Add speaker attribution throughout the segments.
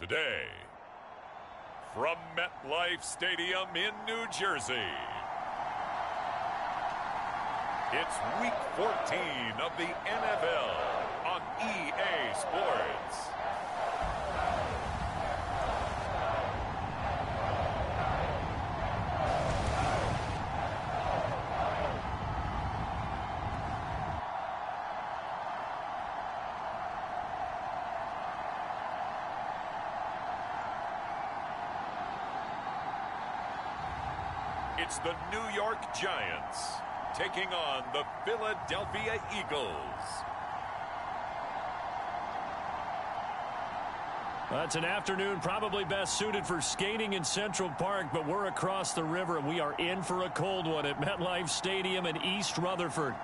Speaker 1: Today, from MetLife Stadium in New Jersey, it's Week 14 of the NFL on EA Sports. It's the New York Giants taking on the Philadelphia Eagles.
Speaker 2: Well, it's an afternoon probably best suited for skating in Central Park, but we're across the river and we are in for a cold one at MetLife Stadium in East Rutherford.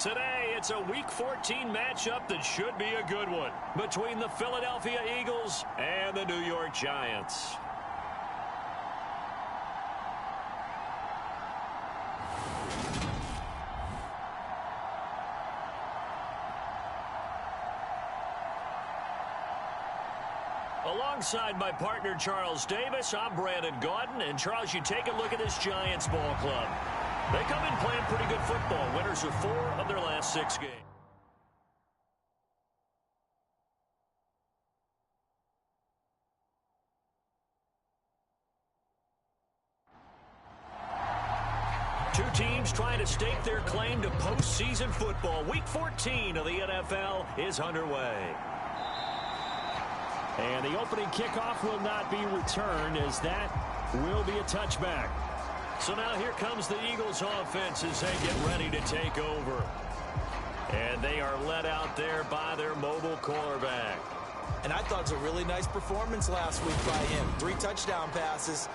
Speaker 2: Today, it's a Week 14 matchup that should be a good one between the Philadelphia Eagles and the New York Giants. Alongside my partner, Charles Davis, I'm Brandon Gaudin. And, Charles, you take a look at this Giants ball club. They come in playing pretty good football. Winners of 4 of their last 6 games. Two teams trying to stake their claim to postseason football. Week 14 of the NFL is underway. And the opening kickoff will not be returned, as that will be a touchback. So now here comes the Eagles offense as they get ready to take over. And they are led out there by their mobile quarterback.
Speaker 3: And I thought it was a really nice performance last week by him. 3 touchdown passes.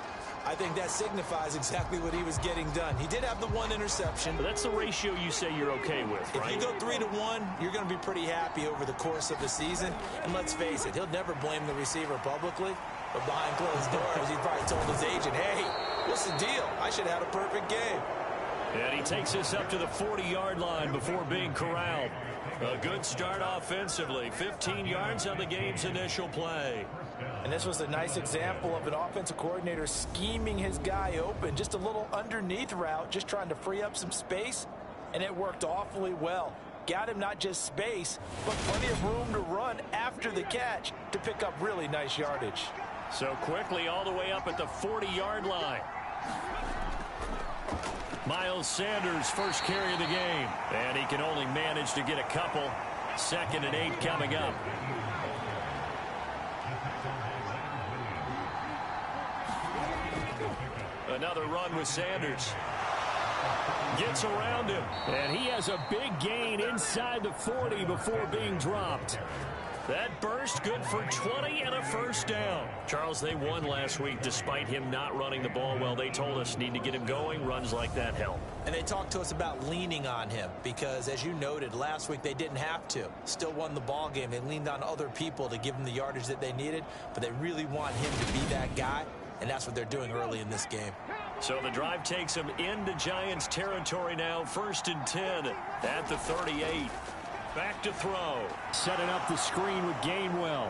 Speaker 3: I think that signifies exactly what he was getting done. He did have the 1 interception.
Speaker 2: But that's the ratio you say you're okay with, right?
Speaker 3: If you go 3-to-1, you're going to be pretty happy over the course of the season. And let's face it, he'll never blame the receiver publicly. But behind closed doors, he probably told his agent, hey, what's the deal? I should have had a perfect game.
Speaker 2: And he takes us up to the 40-yard line before being corralled. A good start offensively. 15 yards on the game's initial play.
Speaker 3: And this was a nice example of an offensive coordinator scheming his guy open. Just a little underneath route, just trying to free up some space. And it worked awfully well. Got him not just space, but plenty of room to run after the catch to pick up really nice yardage.
Speaker 2: So quickly all the way up at the 40-yard line. Miles Sanders, first carry of the game. And he can only manage to get a couple. 2nd and 8 coming up. Another run with Sanders. Gets around him. And he has a big gain inside the 40 before being dropped. That burst good for 20 and a first down. Charles, they won last week despite him not running the ball well. They told us need to get him going. Runs like that help.
Speaker 3: And they talked to us about leaning on him because, as you noted, last week they didn't have to. Still won the ball game. They leaned on other people to give them the yardage that they needed, but they really want him to be that guy, and that's what they're doing early in this game.
Speaker 2: So the drive takes them into Giants territory now. 1st and 10 at the 38. Back to throw. Setting up the screen with Gainwell.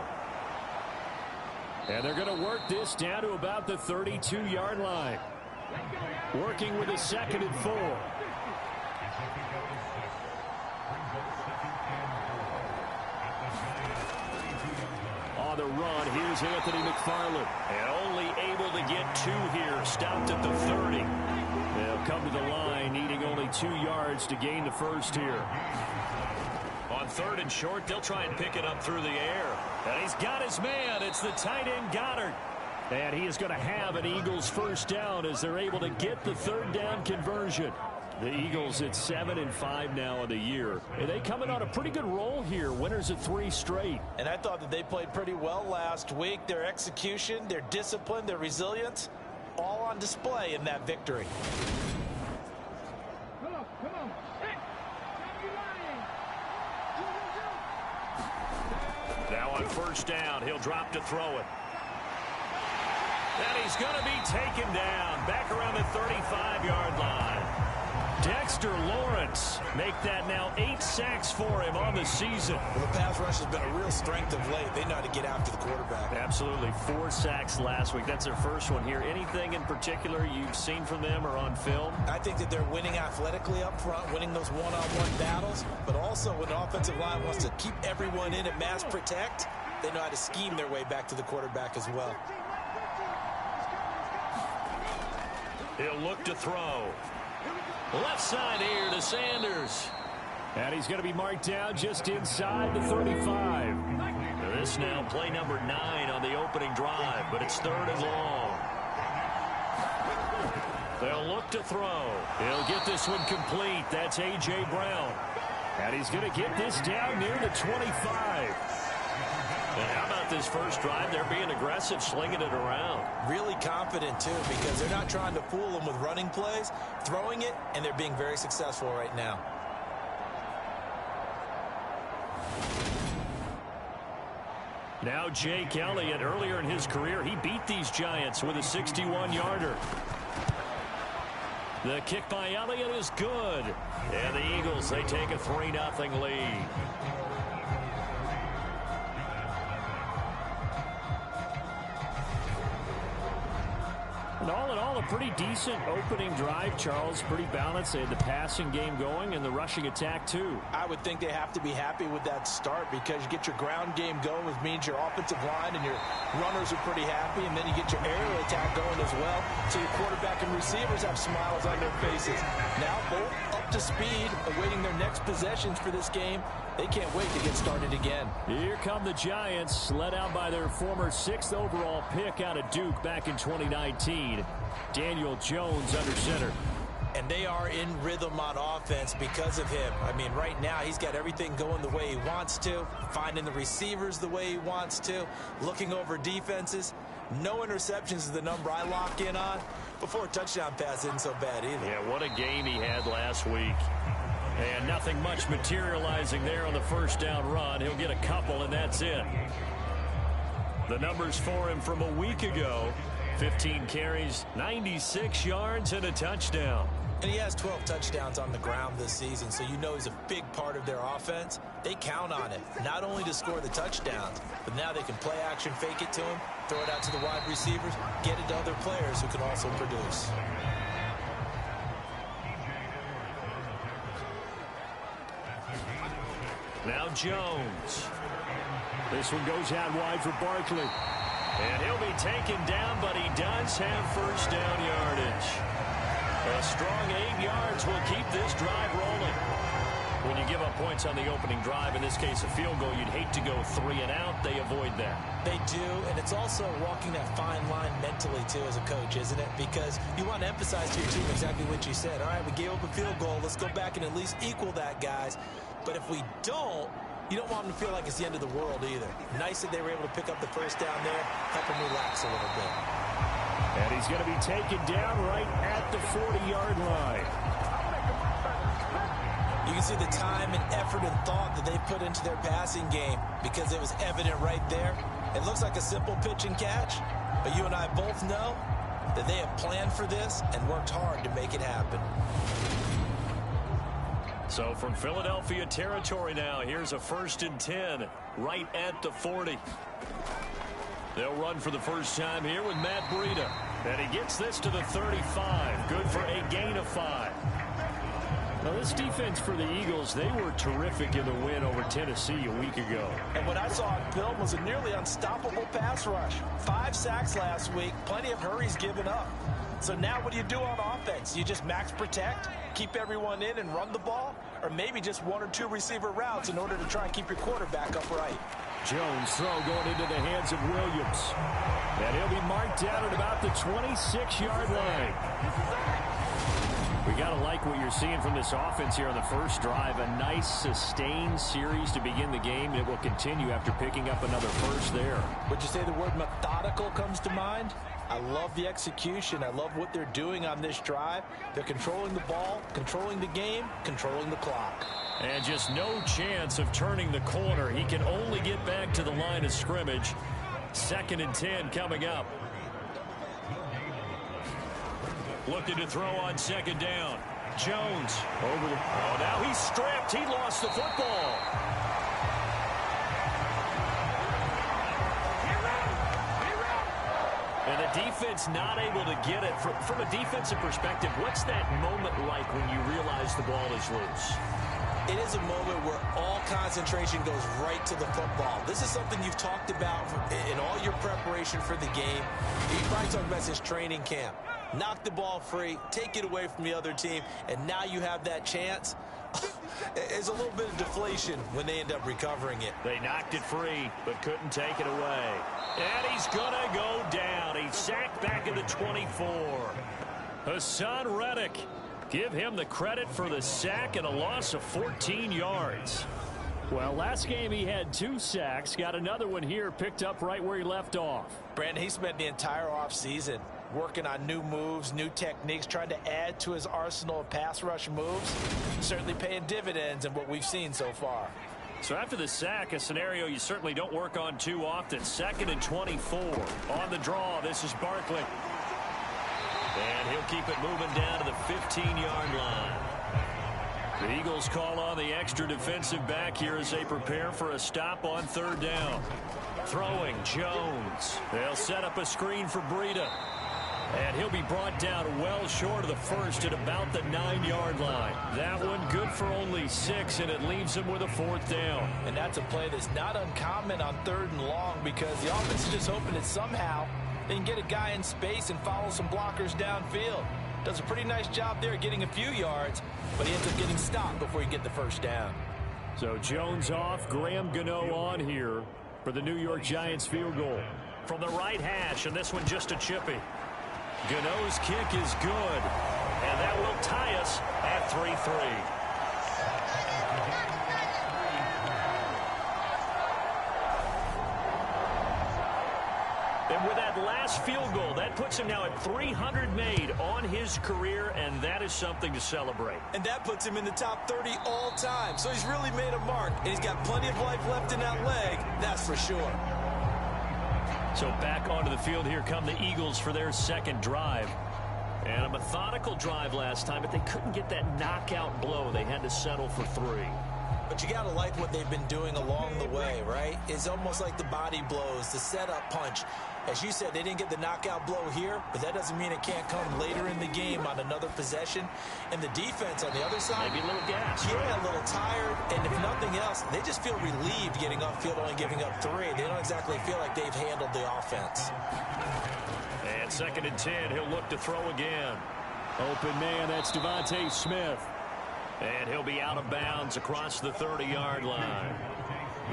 Speaker 2: And they're going to work this down to about the 32-yard line. Working with a 2nd and 4. On the run, here's Anthony McFarland. And only able to get 2 here. Stopped at the 30. They'll come to the line, needing only 2 yards to gain the first here. On 3rd and short, they'll try and pick it up through the air. And he's got his man. It's the tight end, Goddard. And he is going to have an Eagles first down as they're able to get the 3rd down conversion. The Eagles at 7-5 now in the year. And they coming on a pretty good roll here. Winners of 3 straight.
Speaker 3: And I thought that they played pretty well last week. Their execution, their discipline, their resilience, all on display in that victory.
Speaker 2: Now on 1st down, he'll drop to throw it. And he's going to be taken down back around the 35-yard line. Dexter Lawrence make that now 8 sacks for him on the season.
Speaker 3: Well, the pass rush has been a real strength of late. They know how to get after the quarterback.
Speaker 2: Absolutely. 4 sacks last week. That's their first one here. Anything in particular you've seen from them or on film?
Speaker 3: I think that they're winning athletically up front, winning those one-on-one battles, but also when the offensive line wants to keep everyone in and mass protect, they know how to scheme their way back to the quarterback as well.
Speaker 2: He'll look to throw. Left side here to Sanders. And he's going to be marked down just inside the 35. This now play number 9 on the opening drive, but it's 3rd and long. They'll look to throw. He'll get this one complete. That's A.J. Brown. And he's going to get this down near the 25. And how about this first drive? They're being aggressive, slinging it around.
Speaker 3: Really confident, too, because they're not trying to fool them with running plays, throwing it, and they're being very successful right now.
Speaker 2: Now Jake Elliott, earlier in his career, he beat these Giants with a 61-yarder. The kick by Elliott is good. And the Eagles, they take a 3-0 lead. And all in all, a pretty decent opening drive, Charles. Pretty balanced. They had the passing game going and the rushing attack, too.
Speaker 3: I would think they have to be happy with that start because you get your ground game going, which means your offensive line and your runners are pretty happy, and then you get your aerial attack going as well. So your quarterback and receivers have smiles on their faces. Now both up to speed, awaiting their next possessions for this game. They can't wait to get started again.
Speaker 2: Here come the Giants, led out by their former 6th overall pick out of Duke back in 2019. Daniel Jones under center.
Speaker 3: And they are in rhythm on offense because of him. I mean, right now, he's got everything going the way he wants to, finding the receivers the way he wants to, looking over defenses. No interceptions is the number I lock in on. Before a touchdown pass isn't so bad either.
Speaker 2: Yeah, what a game he had last week. And nothing much materializing there on the first down run. He'll get a couple, and that's it. The numbers for him from a week ago: 15 carries, 96 yards, and a touchdown.
Speaker 3: And he has 12 touchdowns on the ground this season, so you know he's a big part of their offense. They count on it, not only to score the touchdowns, but now they can play action, fake it to him, throw it out to the wide receivers, get it to other players who can also produce.
Speaker 2: Now Jones. This one goes out wide for Barkley. And he'll be taken down, but he does have first down yardage. A strong 8 yards will keep this drive rolling. When you give up points on the opening drive, in this case a field goal, you'd hate to go 3 and out. They avoid that.
Speaker 3: They do, and it's also walking that fine line mentally, too, as a coach, isn't it? Because you want to emphasize to your team exactly what you said. All right, we gave up a field goal. Let's go back and at least equal that, guys. But if we don't, you don't want them to feel like it's the end of the world either. Nice that they were able to pick up the first down there, help them relax a little bit.
Speaker 2: And he's going to be taken down right at the 40-yard line.
Speaker 3: You can see the time and effort and thought that they put into their passing game because it was evident right there. It looks like a simple pitch and catch, but you and I both know that they have planned for this and worked hard to make it happen.
Speaker 2: So from Philadelphia territory now, here's a 1st and 10 right at the 40. They'll run for the first time here with Matt Breida. And he gets this to the 35. Good for a gain of 5. Now this defense for the Eagles, they were terrific in the win over Tennessee a week ago.
Speaker 3: And what I saw on film was a nearly unstoppable pass rush. 5 sacks last week, plenty of hurries given up. So now what do you do on offense? You just max protect, keep everyone in and run the ball? Or maybe just 1 or 2 receiver routes in order to try and keep your quarterback upright?
Speaker 2: Jones throw going into the hands of Williams. And he'll be marked down at about the 26-yard line. We got to like what you're seeing from this offense here on the first drive. A nice sustained series to begin the game. It will continue after picking up another first there.
Speaker 3: Would you say the word methodical comes to mind? I love the execution. I love what they're doing on this drive. They're controlling the ball, controlling the game, controlling the clock.
Speaker 2: And just no chance of turning the corner. He can only get back to the line of scrimmage. 2nd and 10 coming up. Looking to throw on 2nd down. Jones. Oh, now he's stripped. He lost the football. And the defense not able to get it. From a defensive perspective, what's that moment like when you realize the ball is loose?
Speaker 3: It is a moment where all concentration goes right to the football. This is something you've talked about in all your preparation for the game. You probably talked about since training camp. Knock the ball free, take it away from the other team, and now you have that chance. It's a little bit of deflation when they end up recovering it.
Speaker 2: They knocked it free, but couldn't take it away. And he's going to go down. He's sacked back at the 24. Hassan Reddick. Give him the credit for the sack and a loss of 14 yards. Well, last game he had 2 sacks. Got another one here, picked up right where he left off.
Speaker 3: Brandon, he spent the entire offseason working on new moves, new techniques, trying to add to his arsenal of pass rush moves. Certainly paying dividends in what we've seen so far.
Speaker 2: So after the sack, a scenario you certainly don't work on too often. 2nd and 24. On the draw, this is Barkley. And he'll keep it moving down to the 15-yard line. The Eagles call on the extra defensive back here as they prepare for a stop on 3rd down. Throwing, Jones. They'll set up a screen for Breida. And he'll be brought down well short of the first at about the 9-yard line. That one good for only 6, and it leaves him with a 4th down.
Speaker 3: And that's a play that's not uncommon on 3rd and long because the offense is just hoping that somehow they can get a guy in space and follow some blockers downfield. Does a pretty nice job there getting a few yards, but he ends up getting stopped before you get the 1st down.
Speaker 2: So Jones off, Graham Gano on here for the New York Giants field goal. From the right hash, and this one just a chippy. Gano's kick is good, and that will tie us at 3-3. And with that last field goal, that puts him now at 300 made on his career, and that is something to celebrate.
Speaker 3: And that puts him in the top 30 all time. So he's really made a mark, and he's got plenty of life left in that leg, that's for sure.
Speaker 2: So back onto the field here come the Eagles for their 2nd drive. And a methodical drive last time, but they couldn't get that knockout blow. They had to settle for 3.
Speaker 3: But you got to like what they've been doing along the way, right? It's almost like the body blows, the setup punch. As you said, they didn't get the knockout blow here, but that doesn't mean it can't come later in the game on another possession. And the defense on the other side,
Speaker 2: maybe a little gas.
Speaker 3: Yeah, a little tired. And if nothing else, they just feel relieved getting upfield, only giving up 3. They don't exactly feel like they've handled the offense.
Speaker 2: And 2nd and 10, he'll look to throw again. Open man, that's Devontae Smith. And he'll be out of bounds across the 30-yard line.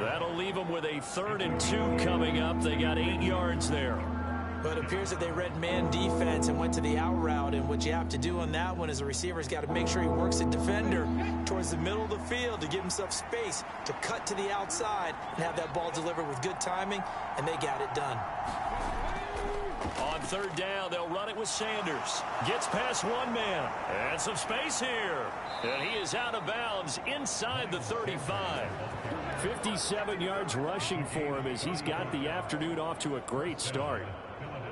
Speaker 2: That'll leave them with a 3rd and 2 coming up. They got 8 yards there.
Speaker 3: But it appears that they read man defense and went to the out route. And what you have to do on that one is a receiver's got to make sure he works a defender towards the middle of the field to give himself space to cut to the outside and have that ball delivered with good timing. And they got it done.
Speaker 2: On 3rd down, they'll run it with Sanders. Gets past one man. And some space here. And he is out of bounds inside the 35. 57 yards rushing for him as he's got the afternoon off to a great start.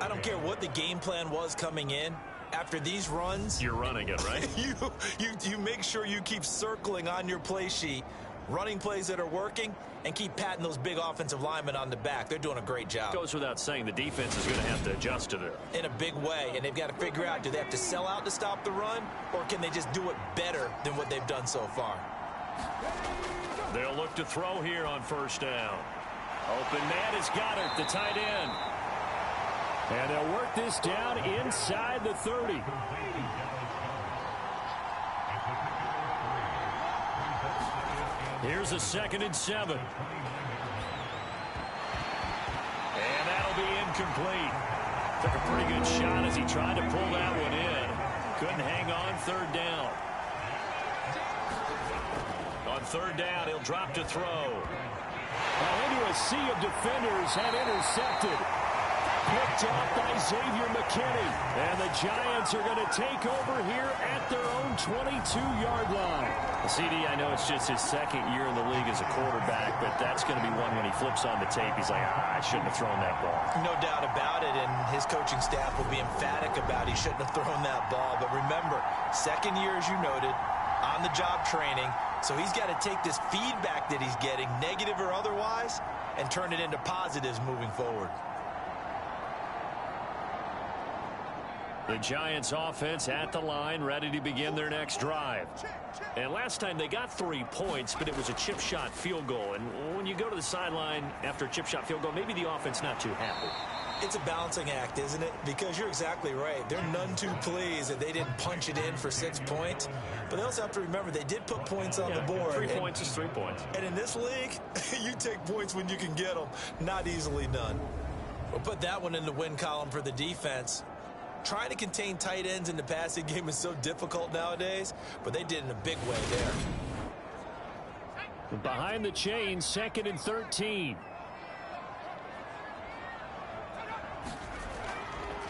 Speaker 3: I don't care what the game plan was coming in. After these runs,
Speaker 2: you're running it, right?
Speaker 3: you make sure you keep circling on your play sheet, running plays that are working, and keep patting those big offensive linemen on the back. They're doing a great job.
Speaker 2: Goes without saying the defense is going to have to adjust to this.
Speaker 3: In a big way, and they've got to figure out, do they have to sell out to stop the run, or can they just do it better than what they've done so far?
Speaker 2: They'll look to throw here on 1st down. Open man is Goddard, the tight end. And they'll work this down inside the 30. Here's a 2nd and 7. And that'll be incomplete. Took a pretty good shot as he tried to pull that one in. Couldn't hang on 3rd down. On 3rd down, he'll drop to throw.
Speaker 4: Into a sea of defenders and intercepted. Picked off by Xavier McKinney. And the Giants are going to take over here at their own 22-yard line.
Speaker 2: CD, I know it's just his 2nd year in the league as a quarterback, but that's going to be one when he flips on the tape. He's like, I shouldn't have thrown that ball.
Speaker 3: No doubt about it, and his coaching staff will be emphatic about he shouldn't have thrown that ball. But remember, second year, as you noted, on-the-job training. So he's got to take this feedback that he's getting, negative or otherwise, and turn it into positives moving forward.
Speaker 2: The Giants offense at the line, ready to begin their next drive. And last time they got 3 points, but it was a chip shot field goal. And when you go to the sideline after a chip shot field goal, maybe the offense not too happy.
Speaker 3: It's a balancing act, isn't it? Because you're exactly right. They're none too pleased that they didn't punch it in for 6 points. But they also have to remember they did put points on the board.
Speaker 2: 3 points is 3 points.
Speaker 3: And in this league, you take points when you can get them. Not easily done. We'll put that one in the win column for the defense. Trying to contain tight ends in the passing game is so difficult nowadays, but they did in a big way there.
Speaker 2: Behind the chains, 2nd and 13.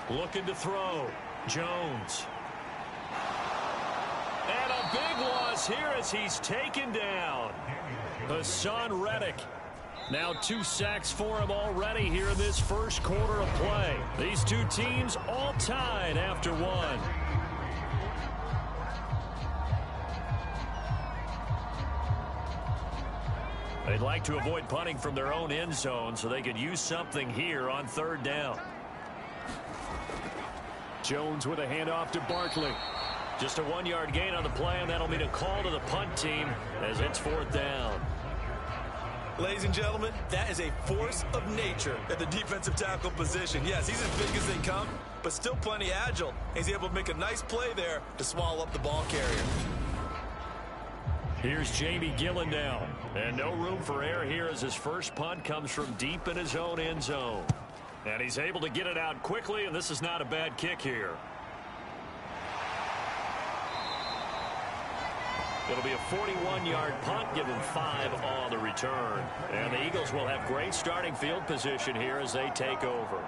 Speaker 2: Looking to throw. Jones. And a big loss here as he's taken down. Hassan Reddick. Now 2 sacks for him already here in this first quarter of play. These two teams all tied after 1. They'd like to avoid punting from their own end zone so they could use something here on 3rd down. Jones with a handoff to Barkley. Just a 1-yard gain on the play, and that'll mean a call to the punt team as it's 4th down.
Speaker 3: Ladies and gentlemen, that is a force of nature at the defensive tackle position. Yes, he's as big as they come, but still plenty agile. He's able to make a nice play there to swallow up the ball carrier.
Speaker 2: Here's Jamie Gillen now. And no room for error here as his first punt comes from deep in his own end zone. And he's able to get it out quickly, and this is not a bad kick here. It'll be a 41-yard punt, give him 5 on the return. And the Eagles will have great starting field position here as they take over.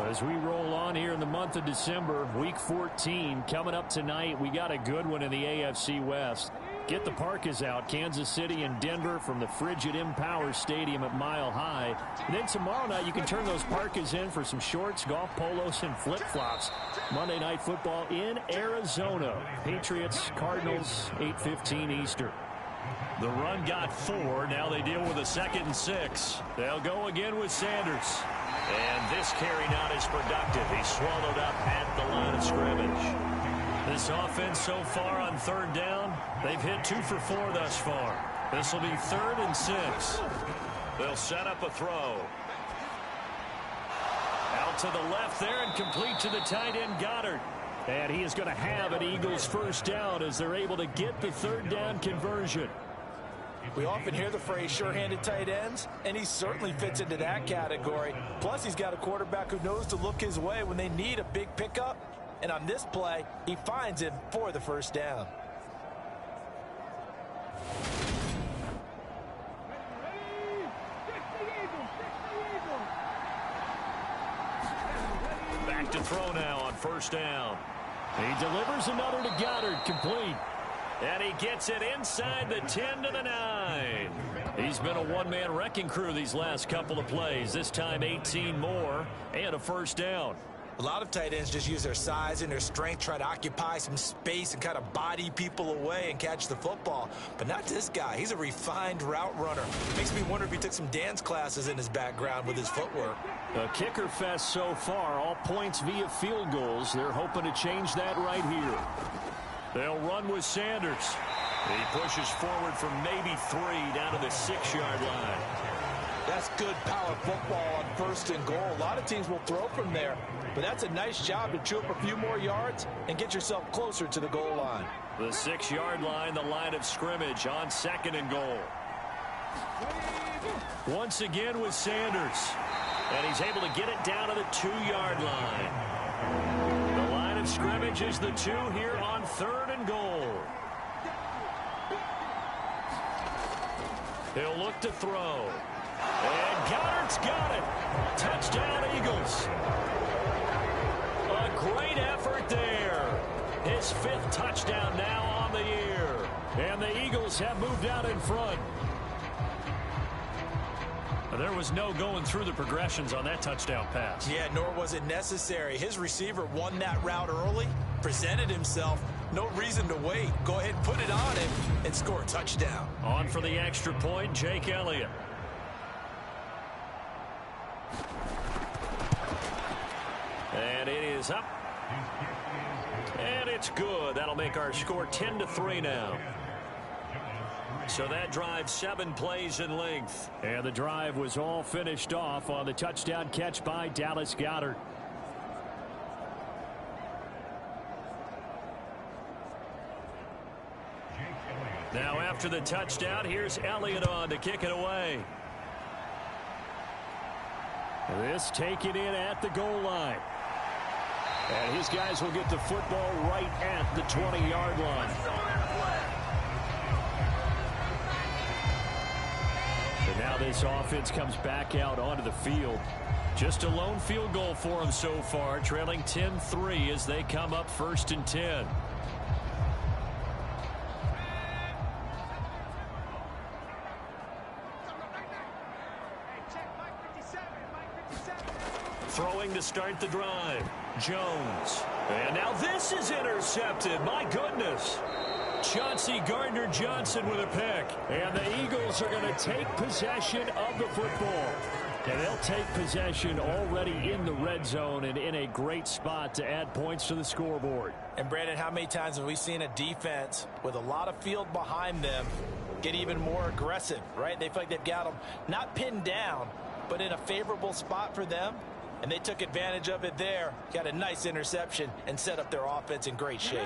Speaker 2: As we roll on here in the month of December, Week 14 coming up tonight, we got a good one in the AFC West. Get the Parkas out, Kansas City and Denver from the frigid Empower Stadium at Mile High. And then tomorrow night you can turn those Parkas in for some shorts, golf polos, and flip-flops. Monday Night Football in Arizona. Patriots, Cardinals, 8:15 Eastern. The run got 4. Now they deal with a 2nd and 6. They'll go again with Sanders. And this carry not as productive. He's swallowed up at the line of scrimmage. This offense so far on 3rd down, they've hit 2 for 4 thus far. This will be 3rd and 6. They'll set up a throw. Out to the left there and complete to the tight end Goddard. And he is going to have an Eagles first down as they're able to get the 3rd down conversion.
Speaker 3: We often hear the phrase sure-handed tight ends, and he certainly fits into that category. Plus, he's got a quarterback who knows to look his way when they need a big pickup. And on this play, he finds him for the first down.
Speaker 2: Back to throw now on 1st down. He delivers another to Goddard, complete. And he gets it inside the 10 to the 9. He's been a one-man wrecking crew these last couple of plays. This time 18 more and a first down.
Speaker 3: A lot of tight ends just use their size and their strength, try to occupy some space and kind of body people away and catch the football. But not this guy. He's a refined route runner. Makes me wonder if he took some dance classes in his background with his footwork.
Speaker 2: A kicker fest so far, all points via field goals. They're hoping to change that right here. They'll run with Sanders. He pushes forward from maybe 3 down to the 6-yard line.
Speaker 3: That's good power football on 1st and goal. A lot of teams will throw from there, but that's a nice job to chew up a few more yards and get yourself closer to the goal line.
Speaker 2: The 6-yard line, the line of scrimmage on 2nd and goal. Once again with Sanders. And he's able to get it down to the 2-yard line. The line of scrimmage is the 2 here on 3rd and goal. He'll look to throw. And Goddard's got it. Touchdown, Eagles. A great effort there. His 5th touchdown now on the year. And the Eagles have moved out in front. There was no going through the progressions on that touchdown pass.
Speaker 3: Yeah, nor was it necessary. His receiver won that route early, presented himself. No reason to wait. Go ahead and put it on him and score a touchdown.
Speaker 2: On for the extra point, Jake Elliott. And it is up. And it's good. That'll make our score 10-3 now. So that drive 7 plays in length. And the drive was all finished off on the touchdown catch by Dallas Goedert. Now after the touchdown, here's Elliott on to kick it away. This taken in at the goal line. And his guys will get the football right at the 20-yard line. And now this offense comes back out onto the field. Just a lone field goal for them so far, trailing 10-3 as they come up 1st and 10. Throwing to start the drive. Jones. And now this is intercepted. My goodness. Chauncey Gardner-Johnson with a pick. And the Eagles are going to take possession of the football. And they'll take possession already in the red zone and in a great spot to add points to the scoreboard.
Speaker 3: And Brandon, how many times have we seen a defense with a lot of field behind them get even more aggressive, right? They feel like they've got them not pinned down, but in a favorable spot for them. And they took advantage of it there, got a nice interception, and set up their offense in great shape.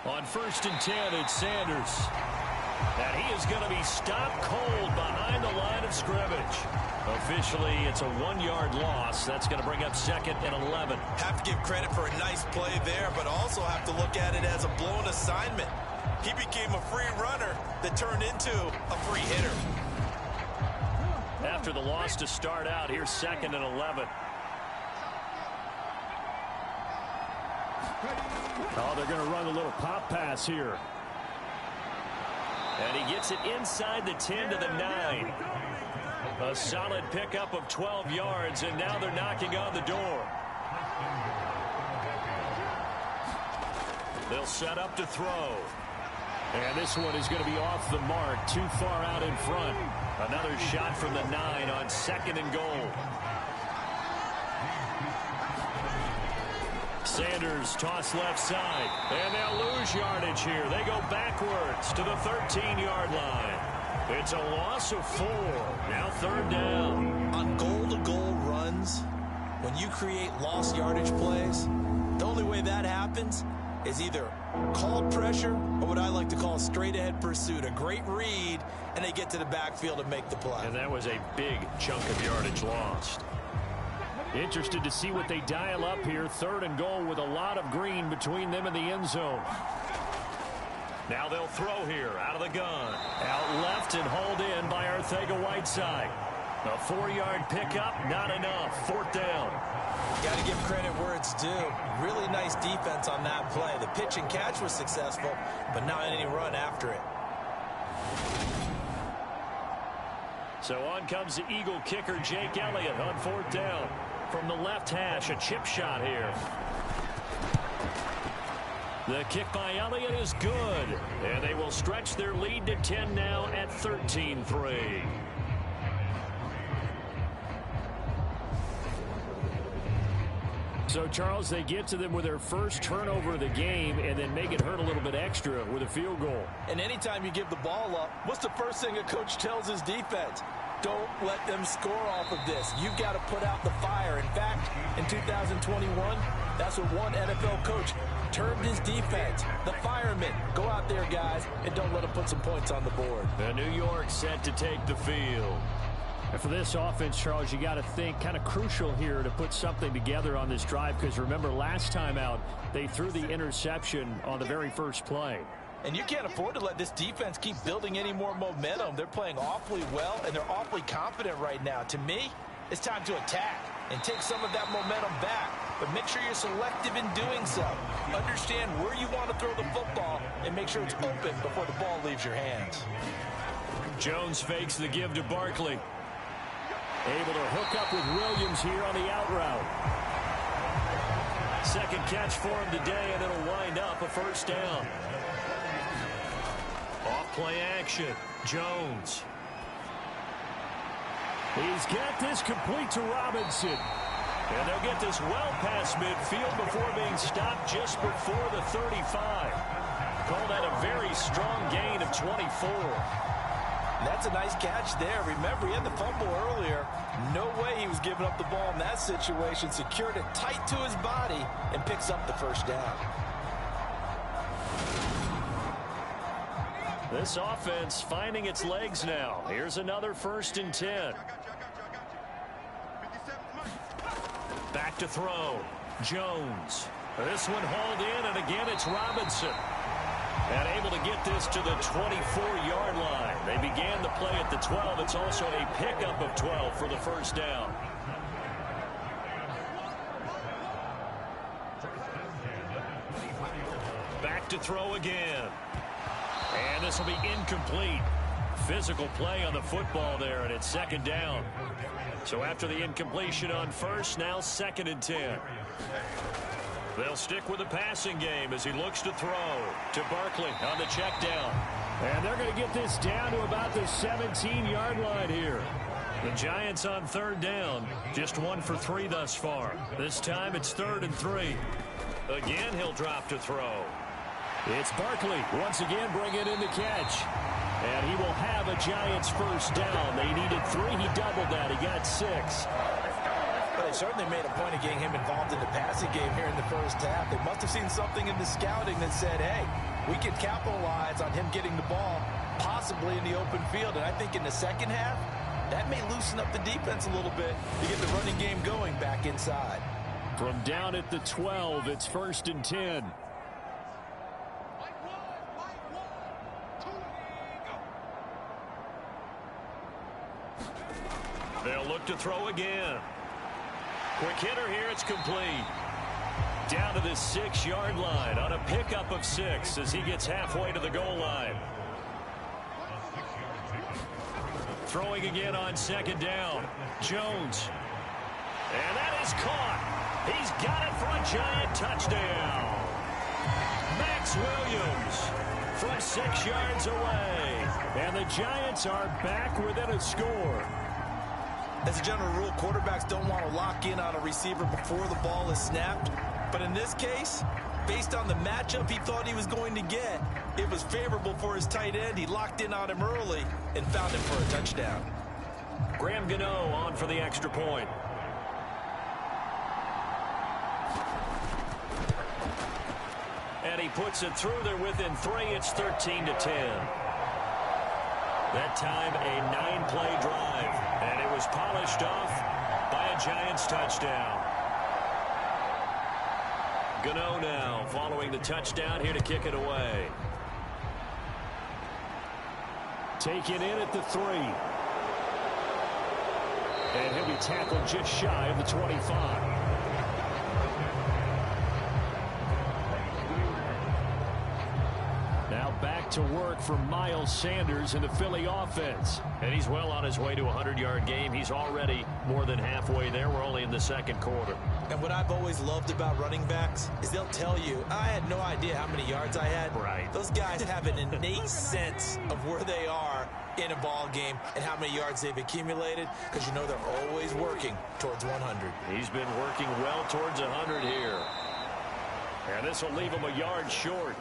Speaker 2: On 1st and 10, it's Sanders. And he is going to be stopped cold behind the line of scrimmage. Officially, it's a 1-yard loss. That's going to bring up 2nd and 11.
Speaker 3: Have to give credit for a nice play there, but also have to look at it as a blown assignment. He became a free runner that turned into a free hitter.
Speaker 2: After the loss to start out, here's 2nd and 11.
Speaker 4: Oh, they're going to run a little pop pass here.
Speaker 2: And he gets it inside the 10 to the 9. A solid pickup of 12 yards, and now they're knocking on the door. They'll set up to throw.
Speaker 4: And this one is going to be off the mark, too far out in front.
Speaker 2: Another shot from the 9 on 2nd and goal. Sanders toss left side, and they'll lose yardage here. They go backwards to the 13-yard line. It's a loss of 4. Now 3rd down.
Speaker 3: On goal-to-goal runs, when you create lost yardage plays, the only way that happens is either called pressure or what I like to call straight-ahead pursuit. A great read, and they get to the backfield and make the play.
Speaker 2: And that was a big chunk of yardage lost.
Speaker 4: Interested to see what they dial up here. 3rd and goal with a lot of green between them and the end zone.
Speaker 2: Now they'll throw here out of the gun. Out left and hauled in by Arcega-Whiteside. A 4-yard pickup, not enough. 4th down.
Speaker 3: Got to give credit where it's due. Really nice defense on that play. The pitch and catch was successful, but not any run after it.
Speaker 2: So on comes the Eagle kicker, Jake Elliott, on 4th down. From the left hash, a chip shot here. The kick by Elliott is good. And they will stretch their lead to 10 now at 13-3.
Speaker 4: So, Charles, they get to them with their first turnover of the game and then make it hurt a little bit extra with a field goal.
Speaker 3: And anytime you give the ball up, what's the first thing a coach tells his defense? Don't let them score off of this. You've got to put out the fire. In fact, in 2021, that's what one NFL coach termed his defense. The firemen. Go out there, guys, and don't let them put some points on the board.
Speaker 2: And New York set to take the field.
Speaker 4: And for this offense, Charles, you got to think kind of crucial here to put something together on this drive, because remember last time out, they threw the interception on the very first play.
Speaker 3: And you can't afford to let this defense keep building any more momentum. They're playing awfully well, and they're awfully confident right now. To me, it's time to attack and take some of that momentum back. but make sure you're selective in doing so. Understand where you want to throw the football and make sure it's open before the ball leaves your hands.
Speaker 2: Jones fakes the give to Barkley. Able to hook up with Williams here on the out route. Second catch for him today, and it'll wind up a first down. Off play action. Jones.
Speaker 4: He's got this complete to Robinson.
Speaker 2: And they'll get this well past midfield before being stopped just before the 35. Call that a very strong gain of 24.
Speaker 3: That's a nice catch there. Remember, he had the fumble earlier. No way he was giving up the ball in that situation. Secured it tight to his body and picks up the first down.
Speaker 2: This offense finding its legs now. Here's another 1st and 10. Back to throw. Jones. This one hauled in, and again it's Robinson. And able to get this to the 24-yard line. They began the play at the 12. It's also a pickup of 12 for the first down. Back to throw again. And this will be incomplete. Physical play on the football there, and it's 2nd down. So after the incompletion on 1st, now 2nd and 10. They'll stick with the passing game as he looks to throw to Barkley on the check down.
Speaker 4: And they're going to get this down to about the 17-yard line here.
Speaker 2: The Giants on 3rd down, just 1 for 3 thus far. This time it's 3rd and 3. Again, he'll drop to throw.
Speaker 4: It's Barkley once again bringing in the catch. And he will have a Giants first down. They needed 3. He doubled that. He got 6.
Speaker 3: Well, they certainly made a point of getting him involved in the passing game here in the first half. They must have seen something in the scouting that said, hey, we can capitalize on him getting the ball possibly in the open field. And I think in the second half, that may loosen up the defense a little bit to get the running game going back inside.
Speaker 4: From down at the 12, it's 1st and 10.
Speaker 2: They'll look to throw again. Quick hitter here, it's complete. Down to the 6-yard line on a pickup of 6 as he gets halfway to the goal line. Throwing again on 2nd down. Jones. And that is caught. He's got it for a Giant touchdown. Max Williams from 6 yards away.
Speaker 4: And the Giants are back within a score.
Speaker 3: As a general rule, quarterbacks don't want to lock in on a receiver before the ball is snapped. But in this case, based on the matchup he thought he was going to get, it was favorable for his tight end. He locked in on him early and found him for a touchdown.
Speaker 2: Graham Gano on for the extra point. And he puts it through there within 3. It's 13 to 10. That time a 9-play drive. And it was polished off by a Giants touchdown. Gano now following the touchdown here to kick it away.
Speaker 4: Taken in at the 3. And he'll be tackled just shy of the 25. Now back to work for Miles Sanders in the Philly offense.
Speaker 2: And he's well on his way to a 100-yard game. He's already more than halfway there. We're only in the 2nd quarter.
Speaker 3: And what I've always loved about running backs is they'll tell you, I had no idea how many yards I had.
Speaker 2: Right.
Speaker 3: Those guys have an innate sense of where they are in a ball game and how many yards they've accumulated, because you know they're always working towards 100.
Speaker 2: He's been working well towards 100 here. And this will leave him a yard short.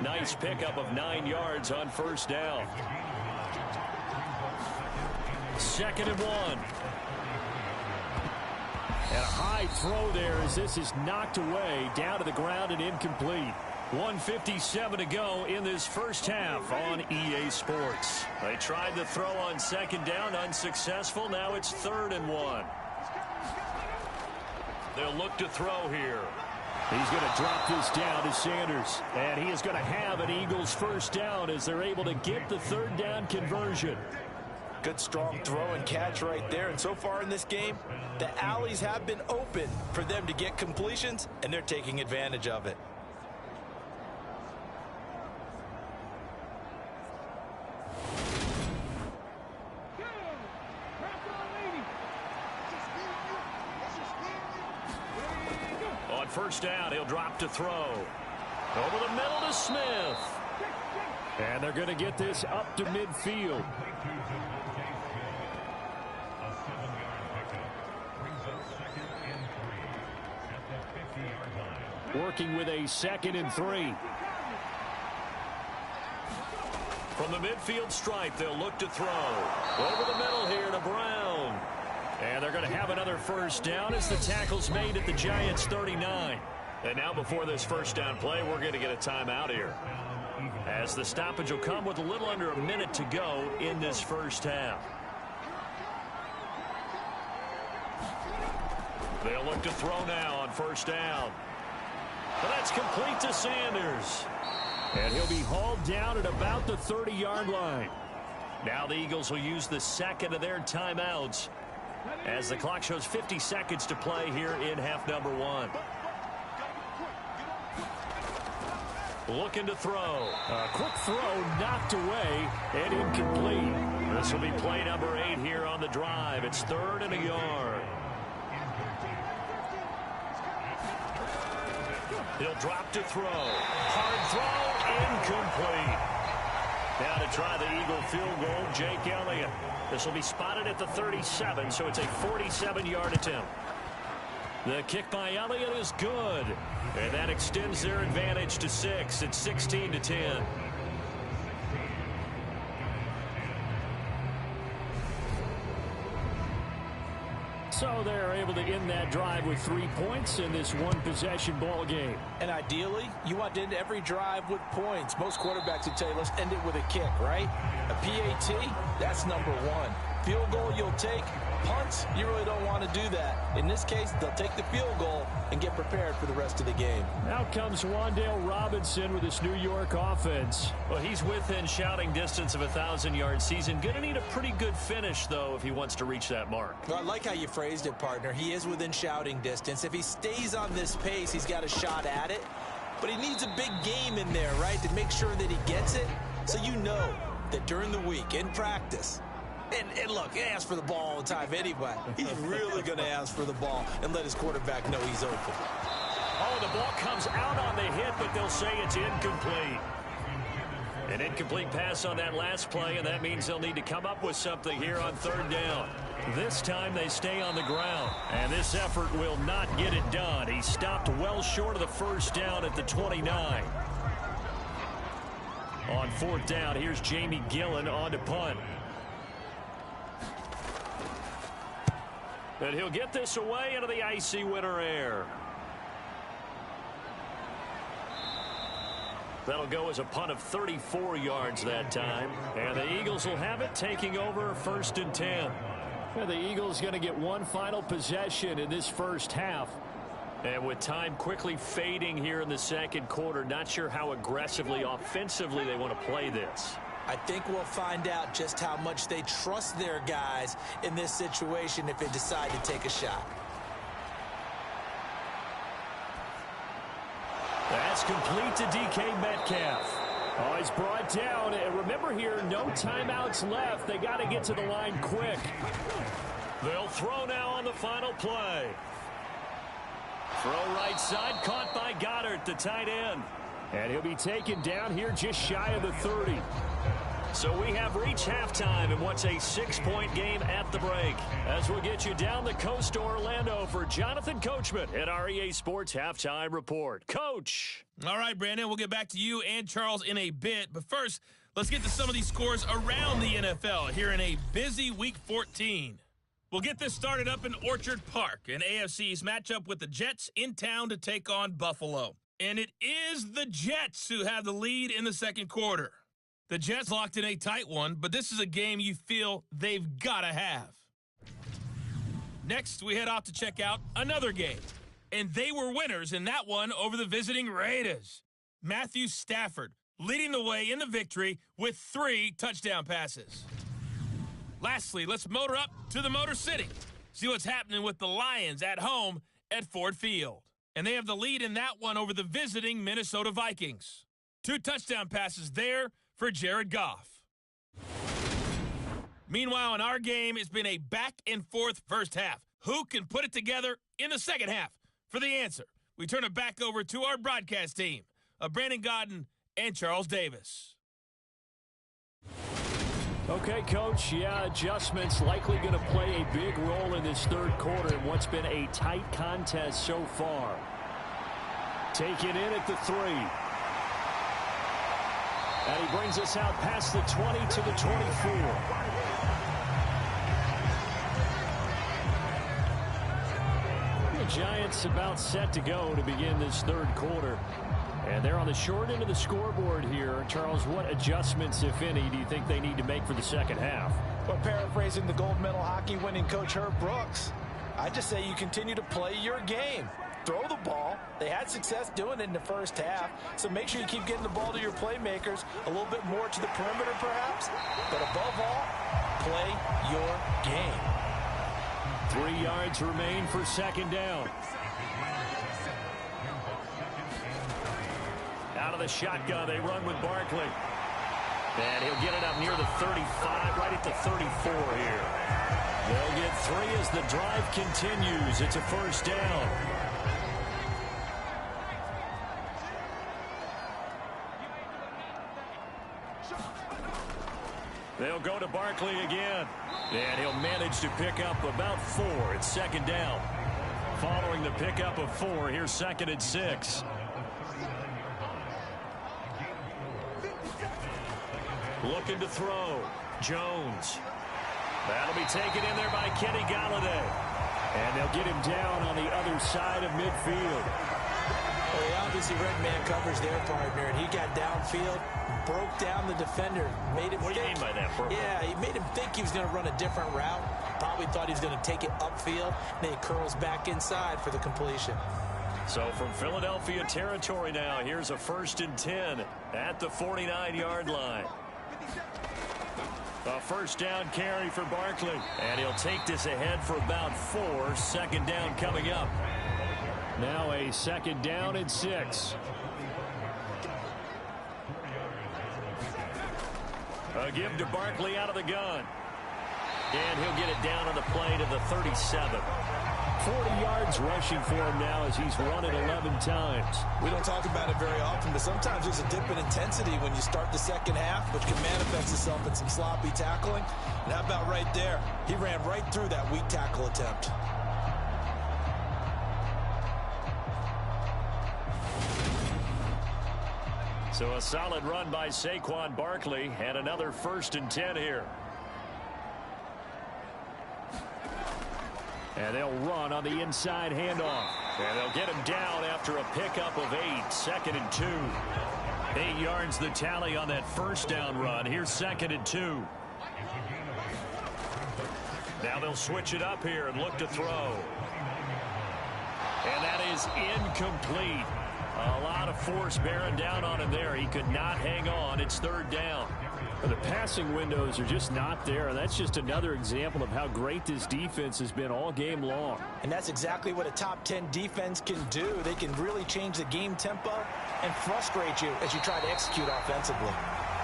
Speaker 2: Nice pickup of 9 yards on 1st down. 2nd and 1.
Speaker 4: And a high throw there as this is knocked away down to the ground and incomplete.
Speaker 2: 1:57 to go in this first half on EA Sports. They tried the throw on 2nd down, unsuccessful. Now it's 3rd and 1. They'll look to throw here.
Speaker 4: He's going to drop this down to Sanders. And he is going to have an Eagles first down as they're able to get the 3rd down conversion.
Speaker 3: Good, strong throw and catch right there. And so far in this game, the alleys have been open for them to get completions, and they're taking advantage of it.
Speaker 2: On first down, he'll drop to throw. Over the middle to Smith. And they're going to get this up to midfield. Working with a 2nd and 3. From the midfield stripe, they'll look to throw. Over the middle here to Brown. And they're going to have another first down as the tackle's made at the Giants' 39. And now before this first down play, we're going to get a timeout here, as the stoppage will come with a little under a minute to go in this first half. They'll look to throw now on first down. But that's complete to Sanders. And he'll be hauled down at about the 30-yard line. Now the Eagles will use the second of their timeouts, as the clock shows 50 seconds to play here in half number 1. Looking to throw. A quick throw knocked away and incomplete. This will be play number 8 here on the drive. It's 3rd and a yard. He'll drop to throw. Hard throw, incomplete. Now to try the Eagle field goal, Jake Elliott. This will be spotted at the 37, so it's a 47-yard attempt. The kick by Elliott is good, and that extends their advantage to 6. It's 16-10. So they're able to end that drive with 3 points in this one-possession ball game.
Speaker 3: And ideally, you want to end every drive with points. Most quarterbacks would tell you, let's end it with a kick, right? A PAT, that's number 1. Field goal you'll take. Punts, you really don't want to do that. In this case, they'll take the field goal and get prepared for the rest of the game.
Speaker 2: Now comes Wan'Dale Robinson with this New York offense. Well, he's within shouting distance of a 1,000-yard season. Going to need a pretty good finish, though, if he wants to reach that mark.
Speaker 3: Well, I like how you phrased it, partner. He is within shouting distance. If he stays on this pace, he's got a shot at it. But he needs a big game in there, right, to make sure that he gets it. So you know that during the week, in practice, and look, he asks for the ball all the time anyway. He's really going to ask for the ball and let his quarterback know he's open.
Speaker 2: Oh, the ball comes out on the hit, but they'll say it's incomplete. An incomplete pass on that last play, and that means they'll need to come up with something here on 3rd down. This time they stay on the ground, and this effort will not get it done. He stopped well short of the first down at the 29. On 4th down, here's Jamie Gillen on to punt. And he'll get this away into the icy winter air. That'll go as a punt of 34 yards that time. And the Eagles will have it, taking over 1st and 10. And the Eagles going to get one final possession in this first half. And with time quickly fading here in the second quarter, not sure how aggressively, offensively they want to play this.
Speaker 3: I think we'll find out just how much they trust their guys in this situation if they decide to take a shot.
Speaker 2: That's complete to DK Metcalf. Oh, he's brought down. And remember here, no timeouts left. They got to get to the line quick. They'll throw now on the final play. Throw right side, caught by Goddard, the tight end. And he'll be taken down here just shy of the 30. So we have reached halftime in what's a 6-point game at the break. As we'll get you down the coast to Orlando for Jonathan Coachman at our EA Sports Halftime Report. Coach.
Speaker 5: All right, Brandon, we'll get back to you and Charles in a bit. But first, let's get to some of these scores around the NFL here in a busy Week 14. We'll get this started up in Orchard Park, an AFC's matchup with the Jets in town to take on Buffalo. And it is the Jets who have the lead in the second quarter. The Jets locked in a tight one, but this is a game you feel they've got to have. Next, we head off to check out another game. And they were winners in that one over the visiting Raiders. Matthew Stafford leading the way in the victory with 3 touchdown passes. Lastly, let's motor up to the Motor City. See what's happening with the Lions at home at Ford Field. And they have the lead in that one over the visiting Minnesota Vikings. 2 touchdown passes there for Jared Goff. Meanwhile, in our game, it's been a back-and-forth first half. Who can put it together in the second half? For the answer, we turn it back over to our broadcast team of Brandon Godden and Charles Davis.
Speaker 2: Okay, Coach, adjustments likely going to play a big role in this third quarter in what's been a tight contest so far. Taken in at the 3. And he brings us out past the 20 to the 24. The Giants about set to go to begin this third quarter. And they're on the short end of the scoreboard here. Charles, what adjustments, if any, do you think they need to make for the second half?
Speaker 3: Well, paraphrasing the gold medal hockey winning coach Herb Brooks, I just say you continue to play your game. Throw the ball. They had success doing it in the first half, so make sure you keep getting the ball to your playmakers, a little bit more to the perimeter perhaps, but above all, play your game.
Speaker 2: 3 yards remain for second down. Out of the shotgun, they run with Barkley. And he'll get it up near the 35, right at the 34 here. They'll get 3 as the drive continues. It's a first down. They'll go to Barkley again. And he'll manage to pick up about 4. It's second down. Following the pickup of 4, here's 2nd and 6. Looking to throw. Jones. That'll be taken in there by Kenny Galladay. And they'll get him down on the other side of midfield.
Speaker 3: Well, he obviously read man coverage there, partner, and he got downfield, broke down the defender, made him
Speaker 2: What do you mean by that, Purple?
Speaker 3: Yeah, he made him think he was going to run a different route. Probably thought he was going to take it upfield, and then he curls back inside for the completion.
Speaker 2: So from Philadelphia territory now, here's a 1st and 10 at the 49-yard line. A first down carry for Barkley. And he'll take this ahead for about 4. Second down coming up. Now a 2nd down and 6. A give to Barkley out of the gun. And he'll get it down on the play to the 37. 40 yards rushing for him now as he's run it 11 times.
Speaker 3: We don't talk about it very often, but sometimes there's a dip in intensity when you start the second half, which can manifest itself in some sloppy tackling. And how about right there? He ran right through that weak tackle attempt.
Speaker 2: So a solid run by Saquon Barkley and another 1st and 10 here. And they'll run on the inside handoff. And they'll get him down after a pickup of 8. 2nd and 2. 8 yards the tally on that first down run. Here's 2nd and 2. Now they'll switch it up here and look to throw. And that is incomplete. A lot of force bearing down on him there. He could not hang on. It's 3rd down.
Speaker 4: The passing windows are just not there. That's just another example of how great this defense has been all game long.
Speaker 3: And that's exactly what a top 10 defense can do. They can really change the game tempo and frustrate you as you try to execute offensively.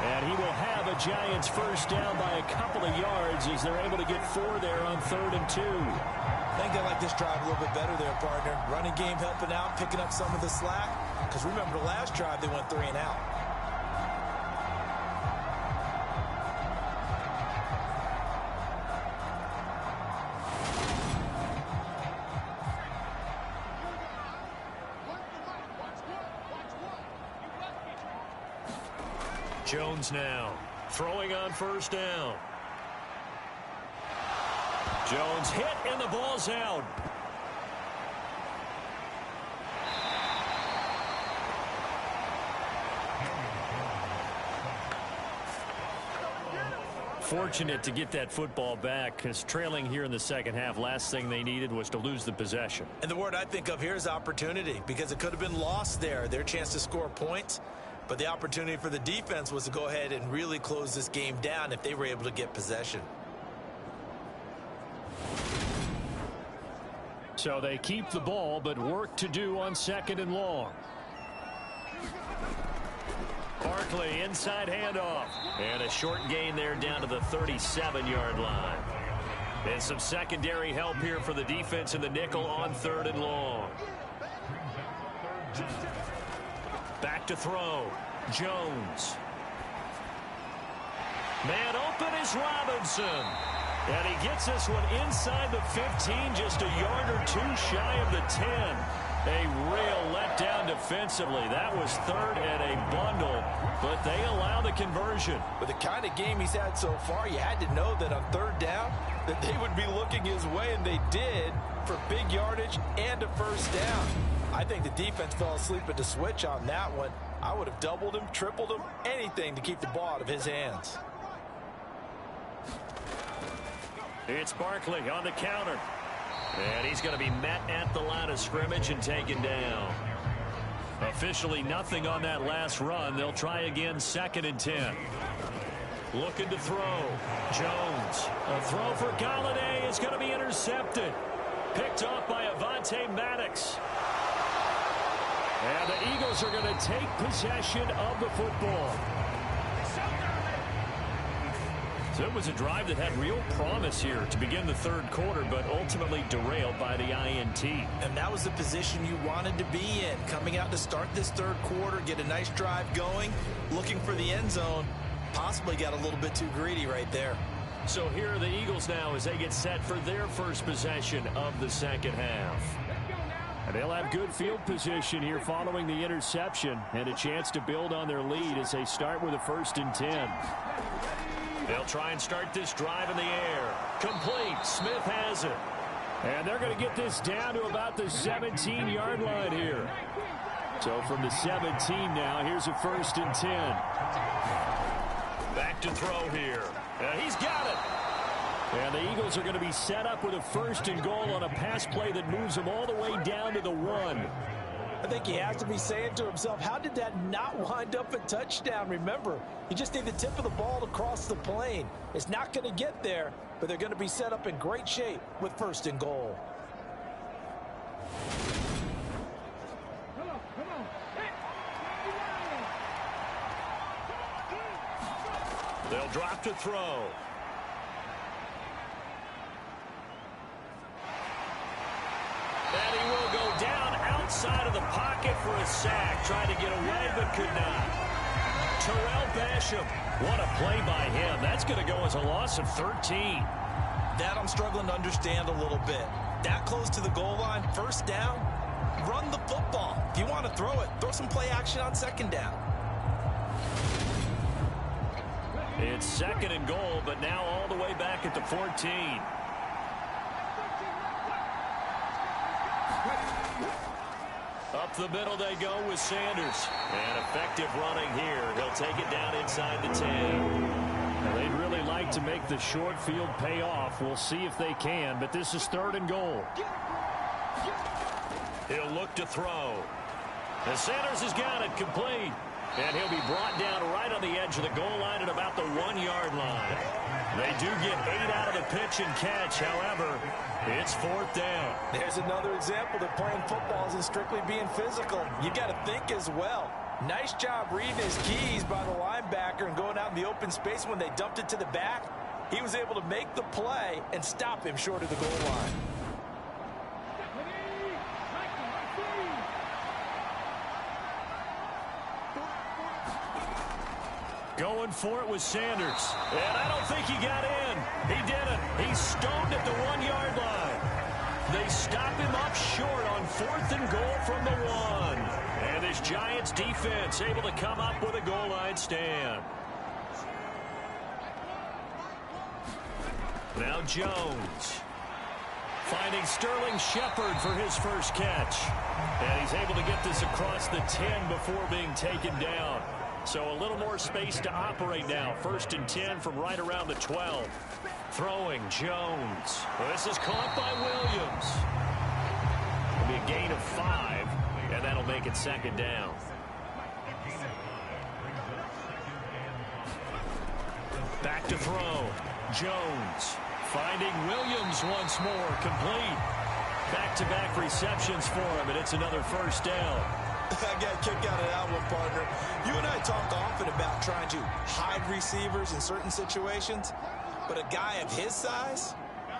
Speaker 4: And he will have a Giants first down by a couple of yards as they're able to get 4 there on 3rd and 2.
Speaker 3: I think they like this drive a little bit better there, partner. Running game helping out, picking up some of the slack. Because remember the last drive, they went 3 and out.
Speaker 2: Jones now throwing on first down. Jones hit and the ball's out. Fortunate to get that football back because trailing here in the second half, last thing they needed was to lose the possession.
Speaker 3: And the word I think of here is opportunity, because it could have been lost there, their chance to score points. But the opportunity for the defense was to go ahead and really close this game down if they were able to get possession.
Speaker 4: So they keep the ball, but work to do on 2nd and long. Barkley, inside handoff.
Speaker 2: And a short gain there down to the 37-yard line. And some secondary help here for the defense in the nickel on 3rd and long. Back to throw. Jones. Man open is Robinson. And he gets this one inside the 15, just a yard or two shy of the 10. A real letdown defensively. That was 3rd and a bundle, but they allow the conversion.
Speaker 3: With the kind of game he's had so far, you had to know that on 3rd down that they would be looking his way, and they did, for big yardage and a 1st down. I think the defense fell asleep at the switch on that one. I would have doubled him, tripled him, anything to keep the ball out of his hands.
Speaker 2: It's Barkley on the counter. And he's going to be met at the line of scrimmage and taken down. Officially nothing on that last run. They'll try again, 2nd and 10. Looking to throw. Jones. A throw for Galladay is going to be intercepted. Picked off by Avonte Maddox.
Speaker 4: And the Eagles are going to take possession of the football.
Speaker 2: So it was a drive that had real promise here to begin the 3rd quarter, but ultimately derailed by the INT.
Speaker 3: And that was the position you wanted to be in. Coming out to start this 3rd quarter, get a nice drive going, looking for the end zone. Possibly got a little bit too greedy right there.
Speaker 2: So here are the Eagles now as they get set for their first possession of the 2nd half.
Speaker 4: And they'll have good field position here following the interception and a chance to build on their lead as they start with a 1st and 10.
Speaker 2: They'll try and start this drive in the air. Complete. Smith has it.
Speaker 4: And they're going to get this down to about the 17-yard line here. So from the 17 now, here's a 1st and 10.
Speaker 2: Back to throw here. He's got it.
Speaker 4: And the Eagles are going to be set up with a 1st and goal on a pass play that moves them all the way down to the 1.
Speaker 3: I think he has to be saying to himself, how did that not wind up a touchdown? Remember, you just need the tip of the ball to cross the plane. It's not going to get there, but they're going to be set up in great shape with 1st and goal.
Speaker 2: They'll drop to throw. And he will go down outside of the pocket for a sack. Trying to get away, but could not. Terrell Basham. What a play by him. That's going to go as a loss of 13.
Speaker 3: That I'm struggling to understand a little bit. That close to the goal line, 1st down, run the football. If you want to throw it, throw some play action on 2nd down.
Speaker 2: It's 2nd and goal, but now all the way back at the 14. Up the middle they go with Sanders. And effective running here. He'll take it down inside the 10.
Speaker 4: Now they'd really like to make the short field pay off. We'll see if they can, but this is 3rd and goal.
Speaker 2: He'll look to throw. And Sanders has got it complete. And he'll be brought down right on the edge of the goal line at about the 1-yard line. They do get 8 out of the pitch and catch. However, it's 4th down.
Speaker 3: There's another example that playing football isn't strictly being physical. You got to think as well. Nice job reading his keys by the linebacker and going out in the open space when they dumped it to the back. He was able to make the play and stop him short of the goal line.
Speaker 2: Going for it with Sanders. And I don't think he got in. He didn't. He's stoned at the 1-yard line. They stop him up short on 4th and goal from the 1. And this Giants defense able to come up with a goal line stand. Now Jones. Finding Sterling Shepard for his first catch. And he's able to get this across the 10 before being taken down. So a little more space to operate now. 1st and 10 from right around the 12. Throwing Jones. Well, this is caught by Williams. It'll be a gain of 5, and that'll make it 2nd down. Back to throw. Jones Finding Williams once more, complete. Back-to-back receptions for him, and it's another first down.
Speaker 3: I got a kick out of that one, partner. You and I talk often about trying to hide receivers in certain situations, but a guy of his size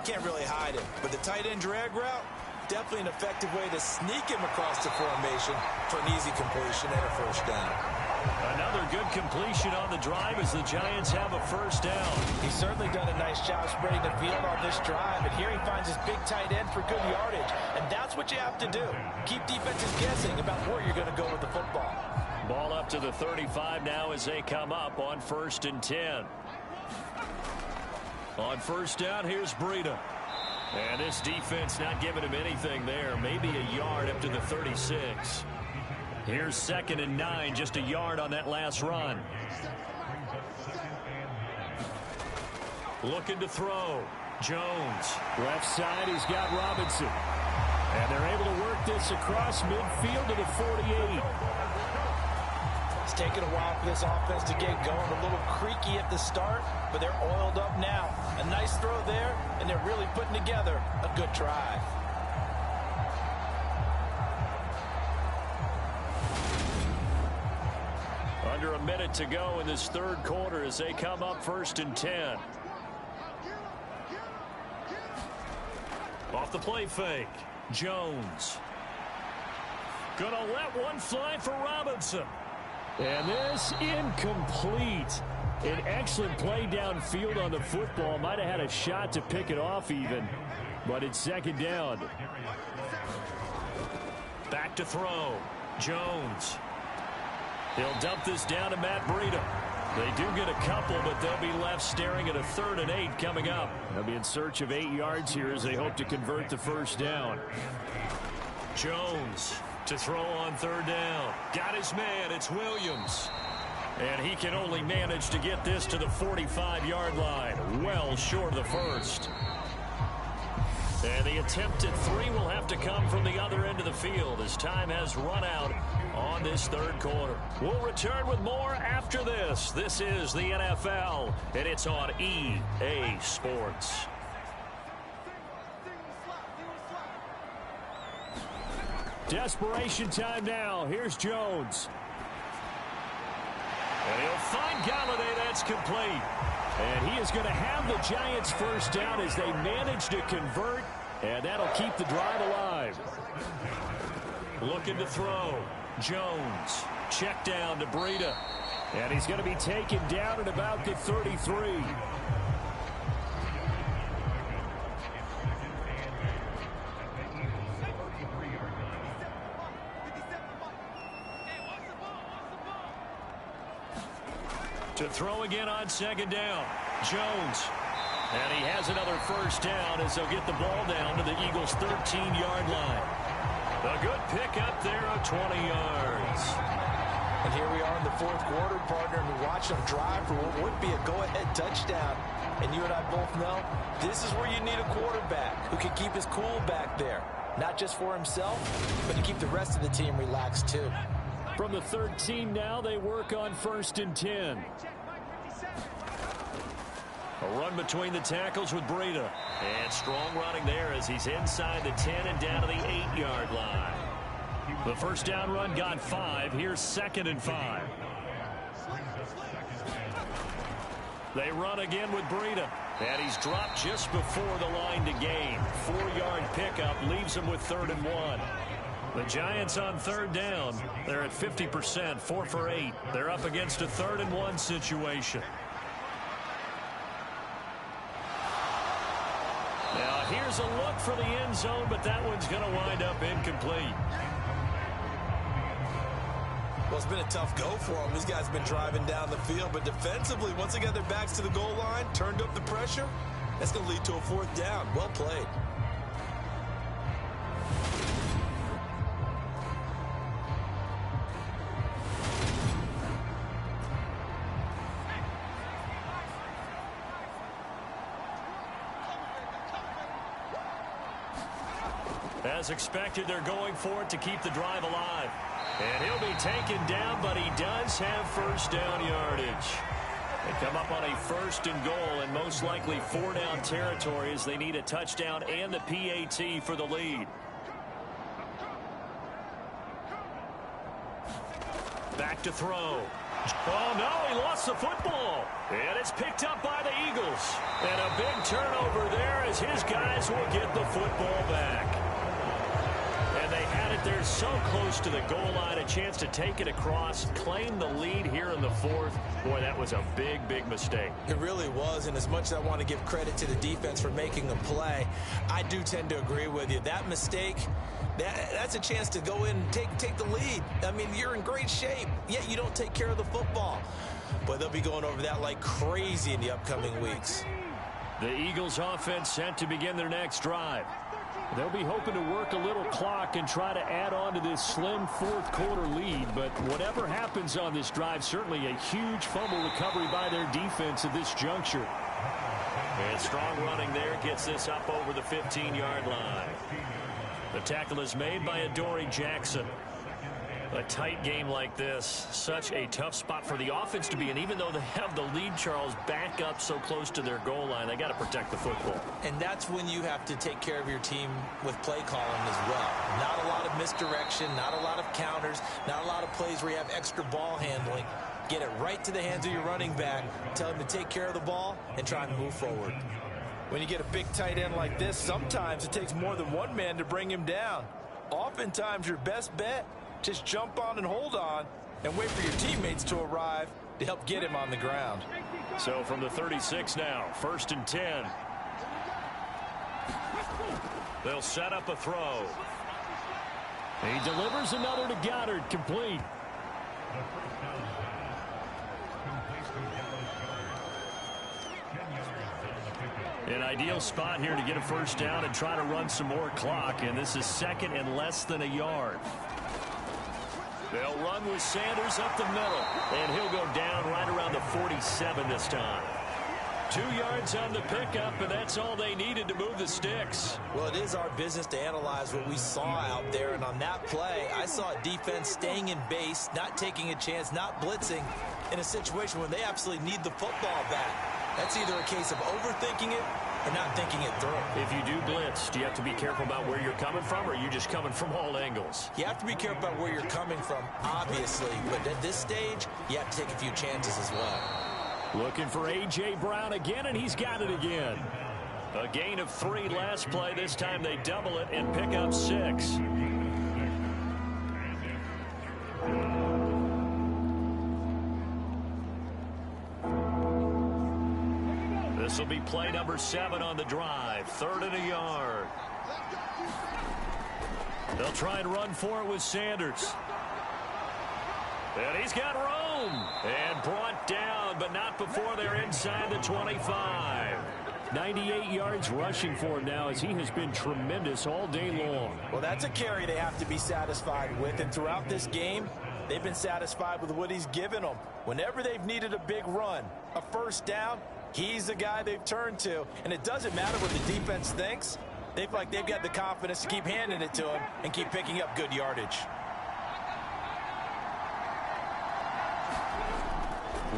Speaker 3: can't really hide him. But the tight end drag route, definitely an effective way to sneak him across the formation for an easy completion and a first down.
Speaker 2: Another good completion on the drive as the Giants have a first down.
Speaker 3: He's certainly done a nice job spreading the field on this drive, and here he finds his big tight end for good yardage, and that's what you have to do. Keep defenses guessing about where you're going to go with the football.
Speaker 2: Ball up to the 35 now as they come up on 1st and 10. On first down, here's Breida. And this defense not giving him anything there. Maybe a yard up to the 36. Here's 2nd and 9, just a yard on that last run. Looking to throw. Jones.
Speaker 4: Left side, he's got Robinson. And they're able to work this across midfield to the 48.
Speaker 3: It's taken a while for this offense to get going. A little creaky at the start, but they're oiled up now. A nice throw there, and they're really putting together a good drive.
Speaker 2: Under a minute to go in this third quarter as they come up 1st and 10. Off the play fake. Jones. Gonna let one fly for Robinson.
Speaker 4: And this incomplete. An excellent play downfield on the football. Might have had a shot to pick it off even, but it's 2nd down.
Speaker 2: Back to throw. Jones. He'll dump this down to Matt Breida. They do get a couple, but they'll be left staring at a 3rd and 8 coming up.
Speaker 4: They'll be in search of 8 yards here as they hope to convert the first down.
Speaker 2: Jones to throw on 3rd down. Got his man. It's Williams. And he can only manage to get this to the 45-yard line. Well short of the first. And the attempted 3 will have to come from the other end of the field as time has run out on this third quarter. We'll return with more after this. This is the NFL, and it's on EA Sports.
Speaker 4: Desperation time now. Here's Jones.
Speaker 2: And he'll find Galladay. That's complete.
Speaker 4: And he is going to have the Giants first down as they manage to convert, and that'll keep the drive alive.
Speaker 2: Looking to throw. Jones. Check down to Breida.
Speaker 4: And he's going to be taken down at about the 33.
Speaker 2: To throw again on 2nd down. Jones. And he has another first down as they'll get the ball down to the Eagles' 13-yard line. A good pickup there of 20 yards.
Speaker 3: And here we are in the fourth quarter, partner, and we watch them drive for what would be a go-ahead touchdown. And you and I both know this is where you need a quarterback who can keep his cool back there. Not just for himself, but to keep the rest of the team relaxed too.
Speaker 4: From the 13 now, they work on 1st and 10.
Speaker 2: A run between the tackles with Breida. And strong running there as he's inside the 10 and down to the 8-yard line. The first down run got 5. Here's 2nd and 5. They run again with Breida. And he's dropped just before the line to gain. 4-yard pickup leaves him with 3rd and 1. The Giants on 3rd down. They're at 50%, 4 for 8. They're up against a 3rd and 1 situation. Now here's a look for the end zone, but that one's going to wind up incomplete.
Speaker 3: Well, it's been a tough go for them. These guys have been driving down the field, but defensively, once they got their backs to the goal line, turned up the pressure, that's going to lead to a 4th down. Well played.
Speaker 2: As expected, they're going for it to keep the drive alive. And he'll be taken down, but he does have first down yardage. They come up on a 1st and goal, and most likely 4-down territory as they need a touchdown and the PAT for the lead. Back to throw. Oh, no, he lost the football. And it's picked up by the Eagles. And a big turnover there as his guys will get the football back. And they had it there so close to the goal line, a chance to take it across, claim the lead here in the 4th. Boy, that was a big, big mistake.
Speaker 3: It really was, and as much as I want to give credit to the defense for making a play, I do tend to agree with you. That mistake, that's a chance to go in and take the lead. I mean, you're in great shape, yet you don't take care of the football. But they'll be going over that like crazy in the upcoming weeks.
Speaker 2: The Eagles offense set to begin their next drive. They'll be hoping to work a little clock and try to add on to this slim 4th quarter lead. But whatever happens on this drive, certainly a huge fumble recovery by their defense at this juncture. And strong running there gets this up over the 15-yard line. The tackle is made by Adoree Jackson. A tight game like this, such a tough spot for the offense to be in. Even though they have the lead, Charles, back up so close to their goal line, they got to protect the football.
Speaker 3: And that's when you have to take care of your team with play calling as well. Not a lot of misdirection, not a lot of counters, not a lot of plays where you have extra ball handling. Get it right to the hands of your running back, tell him to take care of the ball, and try and move forward. When you get a big tight end like this, sometimes it takes more than one man to bring him down. Oftentimes, your best bet, just jump on and hold on and wait for your teammates to arrive to help get him on the ground.
Speaker 2: So from the 36 now, 1st and 10. They'll set up a throw.
Speaker 4: He delivers another to Goddard, complete.
Speaker 2: An ideal spot here to get a 1st down and try to run some more clock, and this is 2nd and less than a yard. They'll run with Sanders up the middle, and he'll go down right around the 47 this time. 2 yards on the pickup, and that's all they needed to move the sticks.
Speaker 3: Well, it is our business to analyze what we saw out there, and on that play, I saw a defense staying in base, not taking a chance, not blitzing, in a situation where they absolutely need the football back. That's either a case of overthinking it or not thinking it through.
Speaker 2: If you do blitz, do you have to be careful about where you're coming from, or are you just coming from all angles?
Speaker 3: You have to be careful about where you're coming from, obviously, but at this stage, you have to take a few chances as well.
Speaker 4: Looking for A.J. Brown again, and he's got it again.
Speaker 2: A gain of 3 last play. This time they double it and pick up 6. This will be play number 7 on the drive. 3rd and a yard. They'll try and run for it with Sanders. And he's got room. And brought down, but not before they're inside the 25.
Speaker 4: 98 yards rushing for him now, as he has been tremendous all day long.
Speaker 3: Well, that's a carry they have to be satisfied with, and throughout this game, they've been satisfied with what he's given them. Whenever they've needed a big run, a 1st down, he's the guy they've turned to, and it doesn't matter what the defense thinks. They've got the confidence to keep handing it to him and keep picking up good yardage.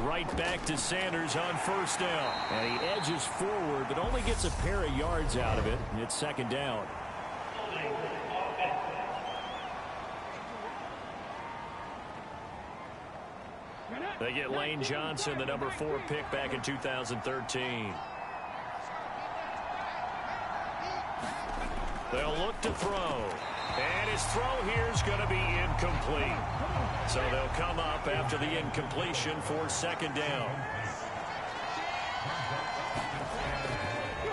Speaker 2: Right back to Sanders on 1st down.
Speaker 4: And he edges forward, but only gets a pair of yards out of it, and it's 2nd down.
Speaker 2: They get Lane Johnson, the number 4 pick back in 2013. They'll look to throw. And his throw here is going to be incomplete. So they'll come up after the incompletion for 2nd down.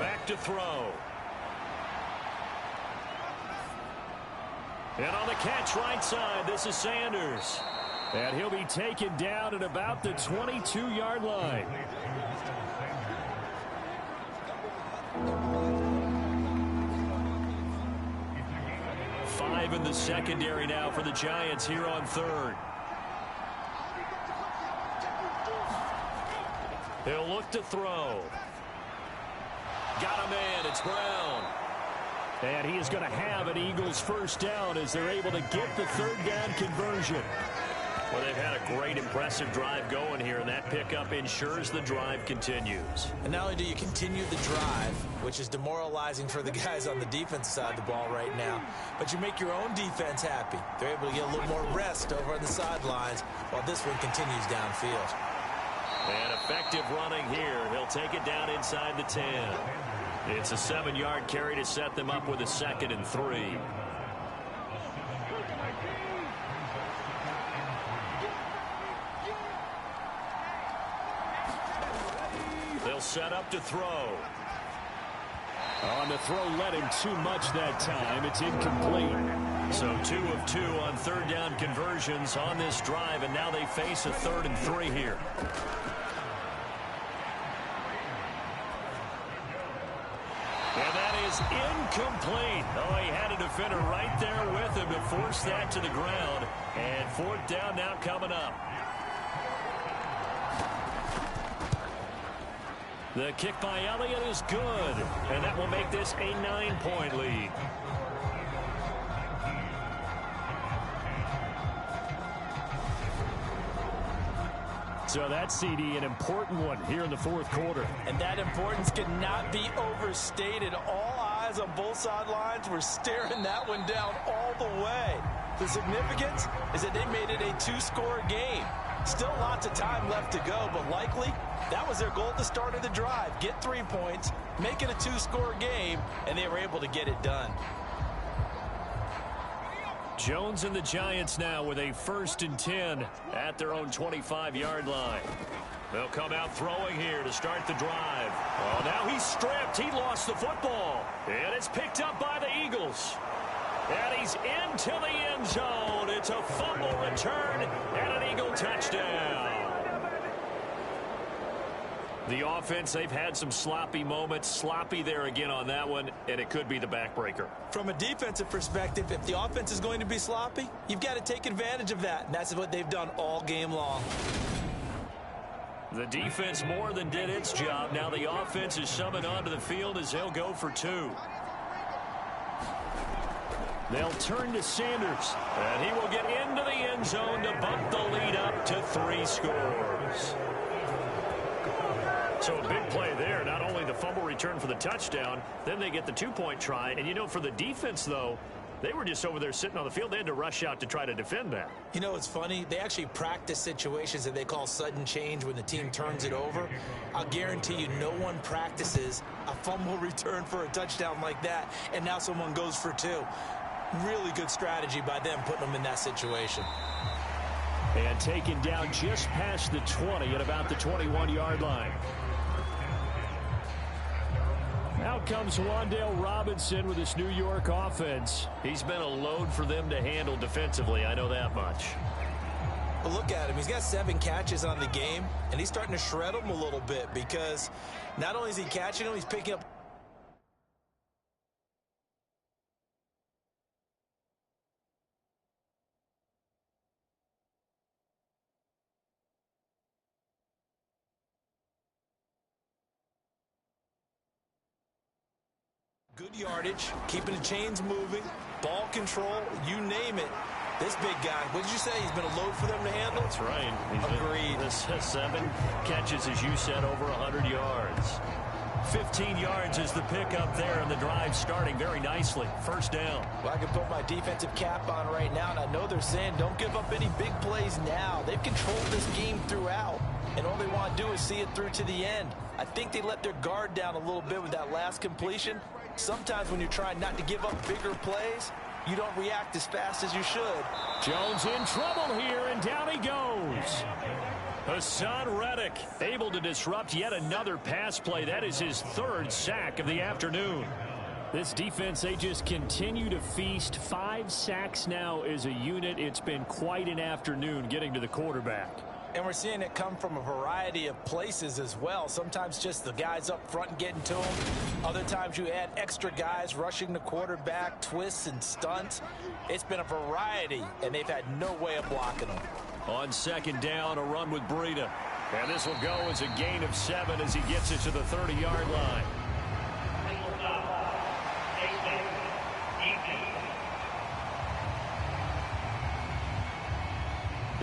Speaker 2: Back to throw. And on the catch right side, this is Sanders.
Speaker 4: And he'll be taken down at about the 22-yard line.
Speaker 2: In the secondary now for the Giants here on 3rd. He'll look to throw. Got him in. It's Brown.
Speaker 4: And he is going to have an Eagles 1st down as they're able to get the 3rd down conversion.
Speaker 2: Well, they've had a great, impressive drive going here, and that pickup ensures the drive continues.
Speaker 3: And not only do you continue the drive, which is demoralizing for the guys on the defense side of the ball right now, but you make your own defense happy. They're able to get a little more rest over on the sidelines while this one continues downfield.
Speaker 2: And effective running here. He'll take it down inside the 10. It's a 7-yard carry to set them up with a 2nd and 3. They'll set up to throw.
Speaker 4: On the throw, led him too much that time. It's incomplete.
Speaker 2: So 2 of 2 on 3rd down conversions on this drive, and now they face a 3rd and 3 here. And that is incomplete. Oh, he had a defender right there with him to force that to the ground. And 4th down now coming up. The kick by Elliott is good, and that will make this a 9-point lead.
Speaker 4: So that CD, an important one here in the 4th quarter.
Speaker 3: And that importance cannot be overstated. All eyes on both sidelines were staring that one down all the way. The significance is that they made it a 2-score game. Still lots of time left to go, but likely that was their goal at the start of the drive. Get 3 points, make it a 2-score game, and they were able to get it done.
Speaker 2: Jones and the Giants now with a 1st and 10 at their own 25-yard line. They'll come out throwing here to start the drive. Oh, now he's stripped. He lost the football. And it's picked up by the Eagles. And he's into the end zone. It's a fumble return and an Eagle touchdown. The offense, they've had some sloppy moments. Sloppy there again on that one, and it could be the backbreaker.
Speaker 3: From a defensive perspective, if the offense is going to be sloppy, you've got to take advantage of that, and that's what they've done all game long.
Speaker 2: The defense more than did its job. Now the offense is summoned onto the field as they'll go for 2.
Speaker 4: They'll turn to Sanders.
Speaker 2: And he will get into the end zone to bump the lead up to 3 scores. So a big play there. Not only the fumble return for the touchdown, then they get the 2-point try. And, you know, for the defense, though, they were just over there sitting on the field. They had to rush out to try to defend that.
Speaker 3: You know, it's funny. They actually practice situations that they call sudden change when the team turns it over. I'll guarantee you no one practices a fumble return for a touchdown like that, and now someone goes for 2. Really good strategy by them putting them in that situation.
Speaker 4: And taken down just past the 20 at about the 21-yard line. Out comes Wan'Dale Robinson with this New York offense.
Speaker 2: He's been a load for them to handle defensively, I know that much.
Speaker 3: But look at him. He's got 7 catches on the game, and he's starting to shred them a little bit because not only is he catching them, he's picking up. Good yardage, keeping the chains moving, ball control, you name it. This big guy, what did you say? He's been a load for them to handle?
Speaker 2: That's right.
Speaker 3: Agreed.
Speaker 2: This 7 catches, as you said, over 100 yards. 15 yards is the pickup there, and the drive starting very nicely. 1st down.
Speaker 3: Well, I can put my defensive cap on right now, and I know they're saying don't give up any big plays now. They've controlled this game throughout, and all they want to do is see it through to the end. I think they let their guard down a little bit with that last completion. Sometimes when you're trying not to give up bigger plays, you don't react as fast as you should.
Speaker 4: Jones in trouble here, and down he goes.
Speaker 2: Hassan Reddick able to disrupt yet another pass play. That is his 3rd sack of the afternoon.
Speaker 4: This defense, they just continue to feast. 5 sacks now as a unit. It's been quite an afternoon getting to the quarterback.
Speaker 3: And we're seeing it come from a variety of places as well. Sometimes just the guys up front and getting to them. Other times you add extra guys rushing the quarterback, twists and stunts. It's been a variety, and they've had no way of blocking them.
Speaker 2: On 2nd down, a run with Breida. And this will go as a gain of 7 as he gets it to the 30-yard line.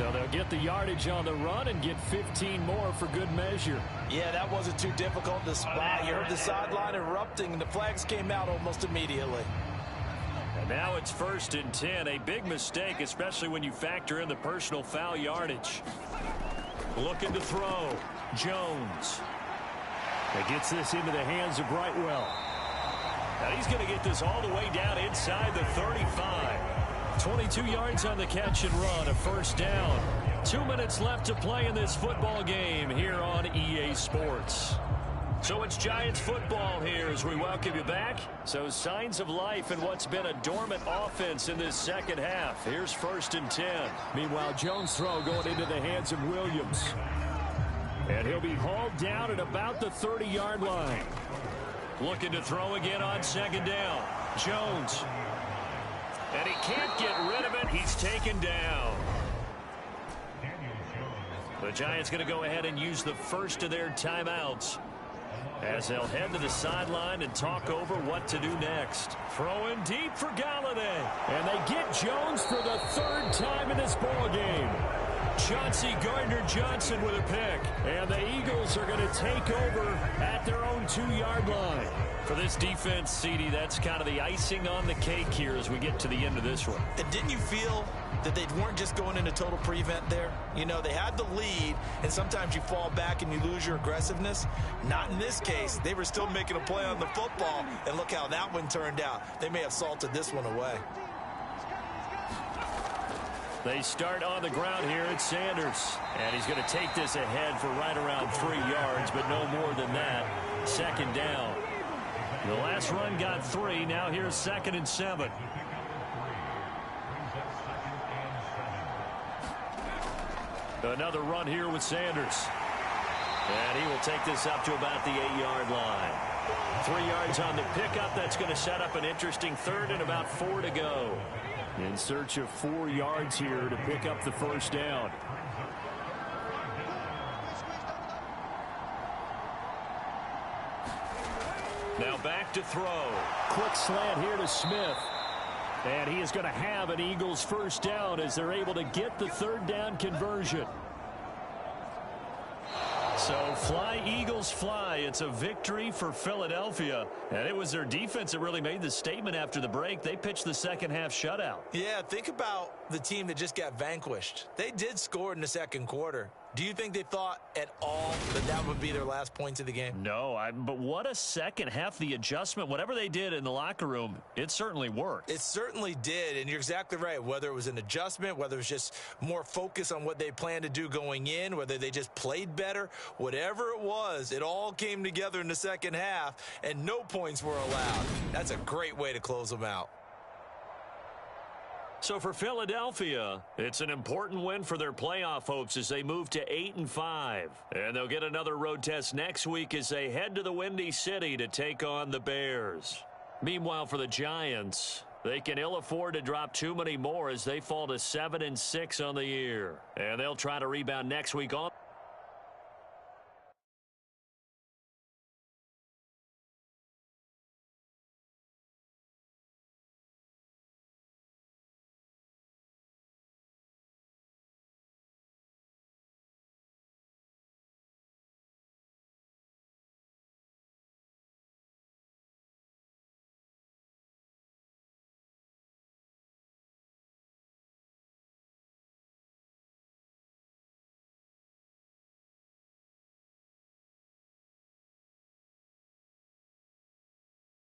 Speaker 4: So they'll get the yardage on the run and get 15 more for good measure.
Speaker 3: Yeah, that wasn't too difficult to spot. You heard the sideline erupting, and the flags came out almost immediately.
Speaker 4: And now it's 1st and 10. A big mistake, especially when you factor in the personal foul yardage. Looking to throw. Jones. That gets this into the hands of Brightwell. Now he's going to get this all the way down inside the 35. 22 yards on the catch and run, a 1st down. 2 minutes left to play in this football game here on EA Sports. So it's Giants football here as we welcome you back. So signs of life in what's been a dormant offense in this second half. Here's 1st and 10.
Speaker 2: Meanwhile, Jones' throw going into the hands of Williams.
Speaker 4: And he'll be hauled down at about the 30-yard line. Looking to throw again on 2nd down. Jones. And he can't get rid of it. He's taken down. The Giants going to go ahead and use the first of their timeouts as they'll head to the sideline and talk over what to do next. Throwing deep for Galladay.
Speaker 2: And they get Jones for the 3rd time in this ball game.
Speaker 4: Chauncey Gardner-Johnson with a pick.
Speaker 2: And the Eagles are going to take over at their own 2-yard line.
Speaker 4: For this defense, CD, that's kind of the icing on the cake here as we get to the end of this one.
Speaker 3: And didn't you feel that they weren't just going into total prevent there? You know, they had the lead, and sometimes you fall back and you lose your aggressiveness. Not in this case. They were still making a play on the football, and look how that one turned out. They may have salted this one away.
Speaker 4: They start on the ground here at Sanders. And he's going to take this ahead for right around 3 yards, but no more than that. 2nd down. The last run got 3. Now here's 2nd and 7. Another run here with Sanders. And he will take this up to about the 8-yard line. 3 yards on the pickup. That's going to set up an interesting 3rd and about 4 to go.
Speaker 2: In search of 4 yards here to pick up the 1st down.
Speaker 4: Now back to throw.
Speaker 2: Quick slant here to Smith. And he is going to have an Eagles 1st down as they're able to get the 3rd down conversion.
Speaker 4: So fly, Eagles, fly. It's a victory for Philadelphia. And it was their defense that really made the statement after the break. They pitched the second half shutout.
Speaker 3: Yeah, think about the team that just got vanquished. They did score in the 2nd quarter. Do you think they thought at all that that would be their last points of the game?
Speaker 4: No, but what a second half. The adjustment, whatever they did in the locker room, it certainly worked.
Speaker 3: It certainly did, and you're exactly right. Whether it was an adjustment, whether it was just more focus on what they planned to do going in, whether they just played better, whatever it was, it all came together in the second half, and no points were allowed. That's a great way to close them out.
Speaker 4: So for Philadelphia, it's an important win for their playoff hopes as they move to 8-5. And they'll get another road test next week as they head to the Windy City to take on the Bears. Meanwhile, for the Giants, they can ill afford to drop too many more as they fall to 7-6 on the year. And they'll try to rebound next week on